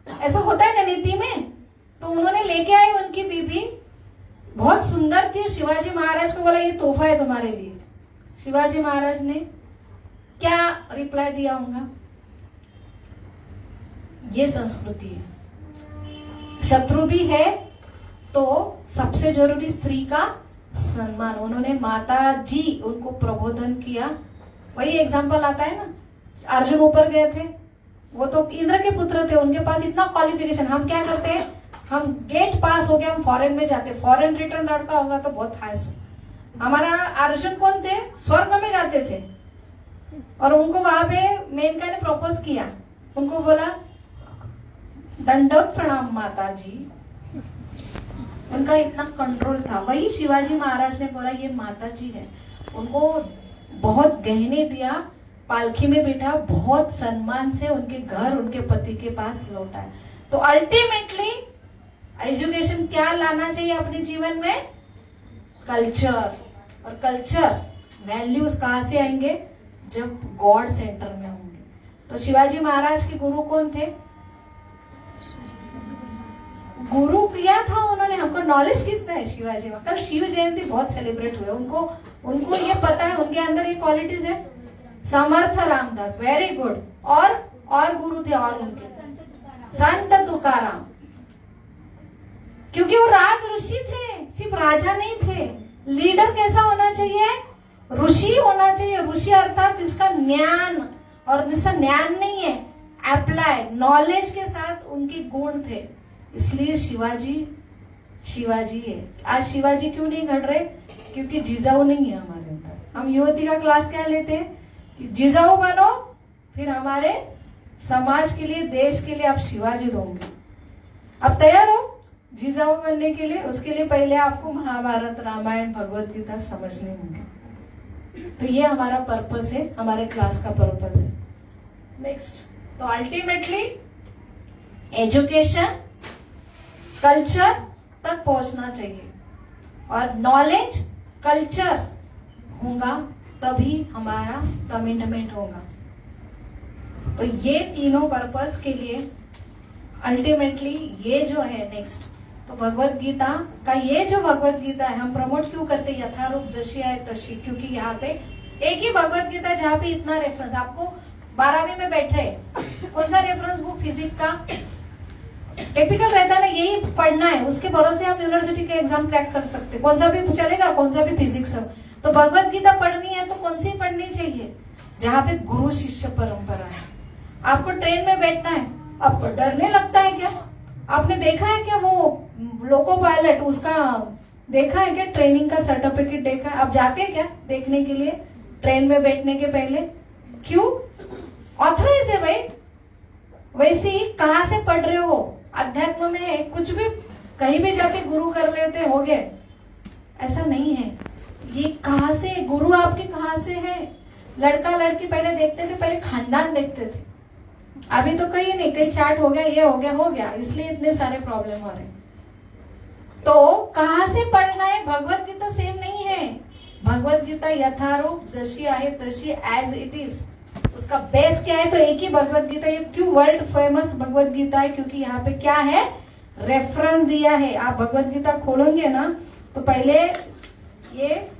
ऐसा होता है ना नीति में। तो उन्होंने लेके आए उनकी बीबी, बहुत सुंदर थी। शिवाजी महाराज को बोला ये तोहफा है तुम्हारे लिए। शिवाजी महाराज ने क्या रिप्लाई दिया होगा? ये संस्कृति है, शत्रु भी है तो सबसे जरूरी स्त्री का सम्मान। उन्होंने माता जी उनको प्रबोधन किया। वही एग्जाम्पल आता है ना, अर्जुन ऊपर गए थे, वो तो इंद्र के पुत्र थे, उनके पास इतना क्वालिफिकेशन। हम क्या करते हैं, हम गेट पास हो गया, हम फॉरेन में जाते, फॉरेन रिटर्न लड़का होगा तो बहुत हाई सो। हमारा अर्जुन कौन थे? स्वर्ग में जाते थे। और उनको वहां पे मेनका ने प्रपोज किया, उनको बोला दंडवत प्रणाम माता जी। उनका इतना कंट्रोल था। वही शिवाजी महाराज ने बोला ये माता जी है, उनको बहुत गहने दिया, पालखी में बैठा, बहुत सम्मान से उनके घर, उनके पति के पास लौटा। तो अल्टीमेटली एजुकेशन क्या लाना चाहिए अपने जीवन में? कल्चर। और कल्चर वैल्यूज कहाँ से आएंगे? जब गॉड सेंटर में होंगे। तो शिवाजी महाराज के गुरु कौन थे? गुरु किया था उन्होंने हमको। नॉलेज कितना है शिवाजी में। कल शिव जयंती बहुत सेलिब्रेट हुए, उनको ये पता है, उनके अंदर ये क्वालिटीज है। Samarth Ramdas, very good. और गुरु थे और उनके संत तुकाराम, क्योंकि वो राज ऋषि थे, सिर्फ राजा नहीं थे। लीडर कैसा होना चाहिए? ऋषि होना चाहिए। ऋषि अर्थात इसका ज्ञान, और इसका ज्ञान नहीं है, अप्लाई नॉलेज के साथ उनके गुण थे। इसलिए शिवाजी है। आज शिवाजी क्यों नहीं घट रहे? क्योंकि जिजाऊ नहीं है हमारे अंदर। हम युवती का क्लास क्या लेते हैं? जिजाऊ बनो, फिर हमारे समाज के लिए, देश के लिए आप शिवाजी दोगे। अब तैयार हो जिजाऊ बनने के लिए? उसके लिए पहले आपको महाभारत, रामायण, भगवत गीता समझने होंगे। तो ये हमारा पर्पस है, हमारे क्लास का पर्पस है। नेक्स्ट, तो अल्टीमेटली एजुकेशन कल्चर तक पहुंचना चाहिए, और नॉलेज कल्चर होगा तभी हमारा कमिटमेंट होगा। तो ये तीनों पर्पस के लिए अल्टीमेटली ये जो है नेक्स्ट, तो भगवत गीता का ये जो भगवत गीता है, हम प्रमोट क्यों करते हैं? यथारूप जशी आए तशी, क्योंकि यहाँ पे एक ही भगवत गीता जहाँ पे इतना रेफरेंस। आपको 12वीं में बैठ रहे, कौन सा रेफरेंस बुक फिजिक्स का टिपिकल रहता है ना, यही पढ़ना है, उसके भरोसे हम यूनिवर्सिटी के एग्जाम क्रैक कर सकते, कौन सा भी चलेगा, कौन सा भी फिजिक्स। तो भगवत गीता पढ़नी है तो कौन सी पढ़नी चाहिए? जहाँ पे गुरु शिष्य परंपरा है। आपको ट्रेन में बैठना है, आपको डरने लगता है क्या? आपने देखा है क्या वो लोको पायलट, उसका देखा है क्या? ट्रेनिंग का सर्टिफिकेट देखा है? आप जाते हैं क्या देखने के लिए ट्रेन में बैठने के पहले? क्यों? ऑथराइज है भाई। वैसे ही कहाँ से पढ़ रहे हो? अध्यात्म में कुछ भी कहीं भी जाके गुरु कर लेते हो गए, ऐसा नहीं है। ये कहाँ से गुरु आपके कहाँ से है? लड़का लड़की पहले देखते थे, पहले खानदान देखते थे। अभी तो कहीं नहीं, कहीं चार्ट हो गया, ये हो गया, इसलिए इतने सारे प्रॉब्लम हो रहे। तो कहाँ से पढ़ना है? भगवत गीता सेम नहीं है। भगवत गीता यथारूप जशी आहे तशी, एज इट इज। उसका बेस क्या है? तो एक ही भगवत गीता। ये क्यों वर्ल्ड फेमस भगवत गीता है? क्योंकि यहाँ पे क्या है? रेफरेंस दिया है। आप भगवत गीता खोलोगे ना, तो पहले ये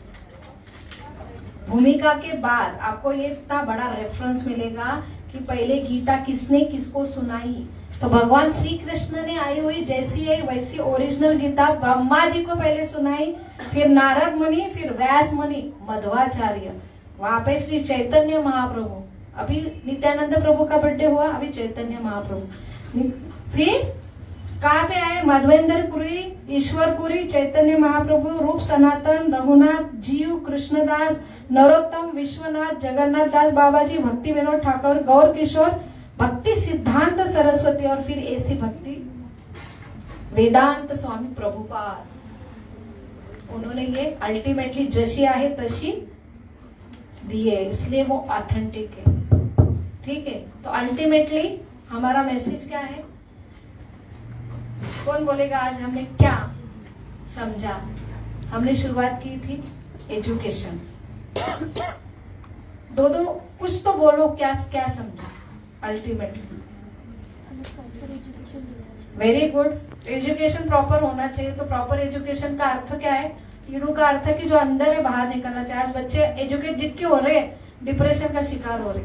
भूमिका के बाद आपको ये इतना बड़ा रेफरेंस मिलेगा कि पहले गीता किसने किसको सुनाई। तो भगवान श्री कृष्ण ने आई हुई जैसी है वैसी ओरिजिनल गीता ब्रह्मा जी को पहले सुनाई, फिर नारद मुनि, फिर व्यास मुनि, मध्वाचार्य, वहां पे श्री चैतन्य महाप्रभु। अभी नित्यानंद प्रभु का बर्थडे हुआ, अभी चैतन्य महाप्रभु। फिर कहाँ पे आए? माधवेंद्रपुरी, ईश्वरपुरी, चैतन्य महाप्रभु, रूप सनातन, रघुनाथ, जीव, कृष्णदास, नरोत्तम, विश्वनाथ, जगन्नाथ दास बाबाजी, भक्ति विनोद ठाकुर, गौर किशोर, भक्ति सिद्धांत सरस्वती, और फिर ऐसी भक्ति वेदांत स्वामी प्रभुपाद। उन्होंने ये अल्टीमेटली जशी आहे तशी दी है, इसलिए वो ऑथेंटिक है। ठीक है, तो अल्टीमेटली हमारा मैसेज क्या है? कौन बोलेगा आज हमने क्या समझा? हमने शुरुआत की थी एजुकेशन। दो कुछ तो बोलो, क्या क्या समझा ultimately? Very good. Education proper होना चाहिए। तो प्रॉपर एजुकेशन का अर्थ क्या है? ईडू का अर्थ है कि जो अंदर है बाहर निकलना चाहिए। आज बच्चे एजुकेट जितने हो रहे, डिप्रेशन का शिकार हो रहे,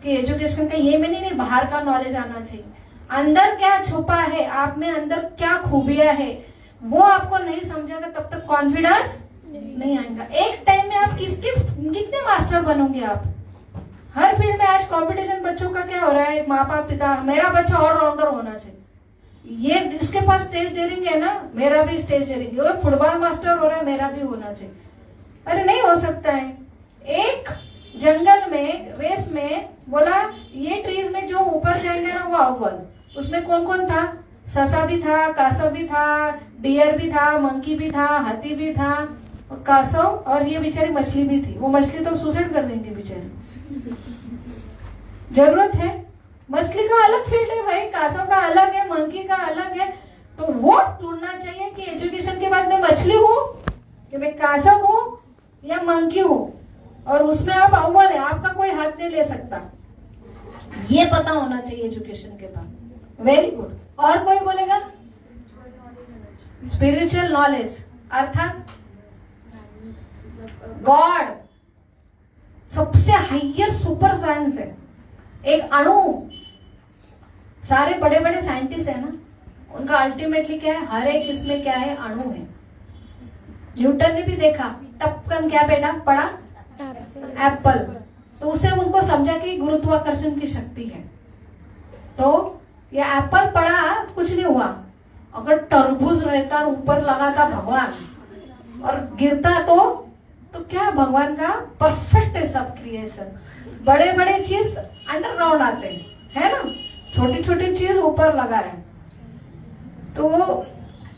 कि एजुकेशन का ये में नहीं बाहर का नॉलेज आना चाहिए। अंदर क्या छुपा है, आप में अंदर क्या खूबियां है, वो आपको नहीं समझेगा तब तक कॉन्फिडेंस नहीं आएगा। एक टाइम में आप कितने मास्टर बनोगे? आप हर फील्ड में आज कंपटीशन बच्चों का क्या हो रहा है? माँ बाप पिता, मेरा बच्चा ऑलराउंडर होना चाहिए। ये इसके पास स्टेज डेयरिंग है ना, मेरा भी स्टेज डेयरिंग है। फुटबॉल मास्टर हो रहा है, मेरा भी होना चाहिए। अरे नहीं हो सकता है। एक जंगल में रेस में बोला ये ट्रीज में जो ऊपर जाएंगे ना वो अव्वल। उसमें कौन कौन था? ससा भी था, कासव भी था, डियर भी था, मंकी भी था, हाथी भी था, और कासव, और ये बेचारी मछली भी थी। वो मछली तो सुसाइड कर देंगे बेचारी। जरूरत है, मछली का अलग फील्ड है भाई, कासव का अलग है, मंकी का अलग है। तो वो ढूंढना चाहिए कि एजुकेशन के बाद मैं मछली हूँ कि मैं कासव हूँ या मंकी हूँ, और उसमें आप अव्वल है, आपका कोई हाथ नहीं ले सकता। ये पता होना चाहिए एजुकेशन के बाद। Very good. और कोई बोलेगा? स्पिरिचुअल नॉलेज अर्थात गॉड सबसे हाइयर सुपर साइंस है। एक अणु, सारे बड़े बड़े साइंटिस्ट है ना, उनका अल्टीमेटली क्या है, हर एक इसमें क्या है, अणु है। न्यूटन ने भी देखा, टपकन क्या बेटा पड़ा, एप्पल, तो उससे उनको समझा कि गुरुत्वाकर्षण की शक्ति है। तो ये एप्पल पड़ा कुछ नहीं हुआ, अगर तरबूज रहता और ऊपर लगाता भगवान और गिरता तो क्या भगवान का परफेक्ट है सब क्रिएशन। बड़े बड़े चीज अंडरग्राउंड आते हैं, है ना, छोटी छोटी चीज ऊपर लगा है। तो वो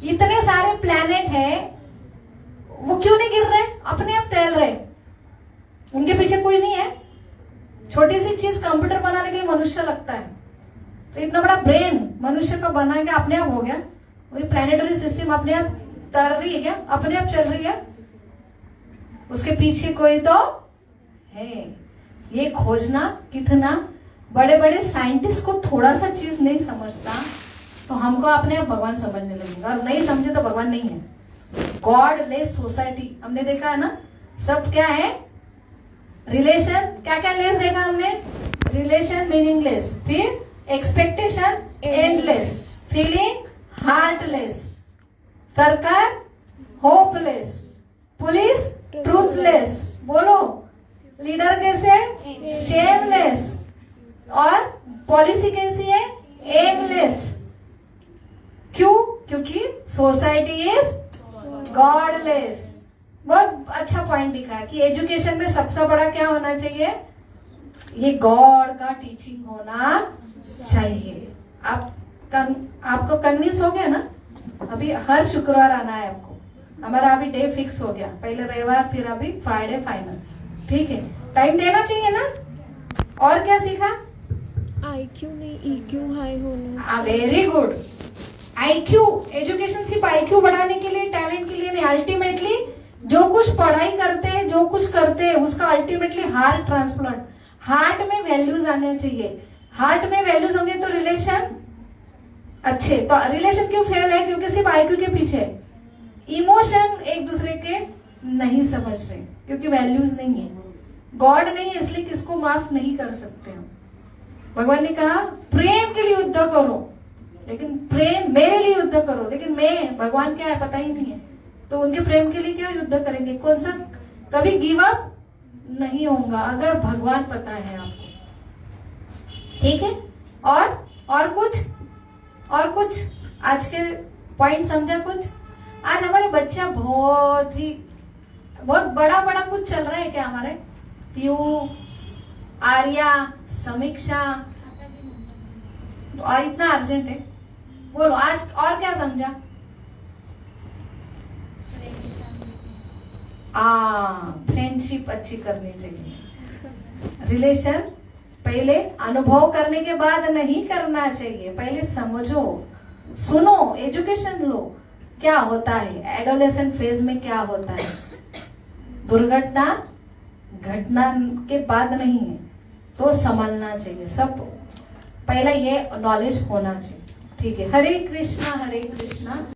इतने सारे प्लैनेट है, वो क्यों नहीं गिर रहे, अपने आप तैर रहे, उनके पीछे कोई नहीं है। छोटी सी चीज कंप्यूटर बनाने के लिए मनुष्य लगता है, तो इतना बड़ा ब्रेन मनुष्य का बना के अपने आप हो गया। वही प्लैनेटरी सिस्टम अपने आप तैर रही है क्या, अपने आप चल रही है, उसके पीछे कोई तो है। ये खोजना कितना, बड़े बड़े साइंटिस्ट को थोड़ा सा चीज नहीं समझता तो हमको अपने आप भगवान समझने लगेगा, और नहीं समझे तो भगवान नहीं है। गॉड लेस सोसाइटी हमने देखा है ना, सब क्या है, रिलेशन, क्या क्या लेस देखा हमने, रिलेशन मीनिंगलेस, फिर एक्सपेक्टेशन एंडलेस, फीलिंग हार्टलेस, सरकार होपलेस, पुलिस ट्रूथलेस, बोलो लीडर कैसे, शेमलेस, और पॉलिसी कैसी है, एमलेस। क्यों, क्योंकि सोसाइटी इज गॉडलेस। बहुत अच्छा पॉइंट दिखा है कि एजुकेशन में सबसे बड़ा क्या होना चाहिए, ये गॉड का टीचिंग होना चाहिए। आपको कन्विंस हो गया ना, अभी हर शुक्रवार आना है आपको, हमारा अभी डे फिक्स हो गया, पहले रविवार फिर अभी फ्राइडे फाइनल, ठीक है, टाइम देना चाहिए ना। और क्या सीखा, IQ नहीं EQ हाई होना। Very good. IQ, एजुकेशन सिर्फ IQ बढ़ाने के लिए, टैलेंट के लिए नहीं, अल्टीमेटली जो कुछ पढ़ाई करते हैं, जो कुछ करते हैं, उसका अल्टीमेटली हार्ट ट्रांसप्लांट, हार्ट में वैल्यूज आने चाहिए। हार्ट में वैल्यूज होंगे तो रिलेशन अच्छे। तो रिलेशन क्यों फेल है, क्योंकि सिर्फ IQ के पीछे इमोशन एक दूसरे के नहीं समझ रहे, क्योंकि वैल्यूज नहीं है। गॉड नहीं है, इसलिए किसको माफ नहीं कर सकते हम। भगवान ने कहा प्रेम के लिए युद्ध करो, लेकिन प्रेम मेरे लिए युद्ध करो, लेकिन मैं भगवान क्या है पता ही नहीं है, तो उनके प्रेम के लिए क्या युद्ध करेंगे, कौन सा, कभी गिव अप नहीं होगा अगर भगवान पता है आपको, ठीक है। और कुछ आज के पॉइंट समझा कुछ। आज हमारे बच्चा बहुत बड़ा कुछ चल रहा है क्या, हमारे पीयू, आर्या, समीक्षा, और इतना अर्जेंट है, बोलो आज और क्या समझा। फ्रेंडशिप अच्छी करनी चाहिए, रिलेशन पहले अनुभव करने के बाद नहीं करना चाहिए, पहले समझो, सुनो, एजुकेशन लो, क्या होता है एडोलेसेंट फेज में, क्या होता है, दुर्घटना घटना के बाद नहीं है, तो संभलना चाहिए, सब पहला ये नॉलेज होना चाहिए, ठीक है। हरे कृष्णा हरे कृष्णा।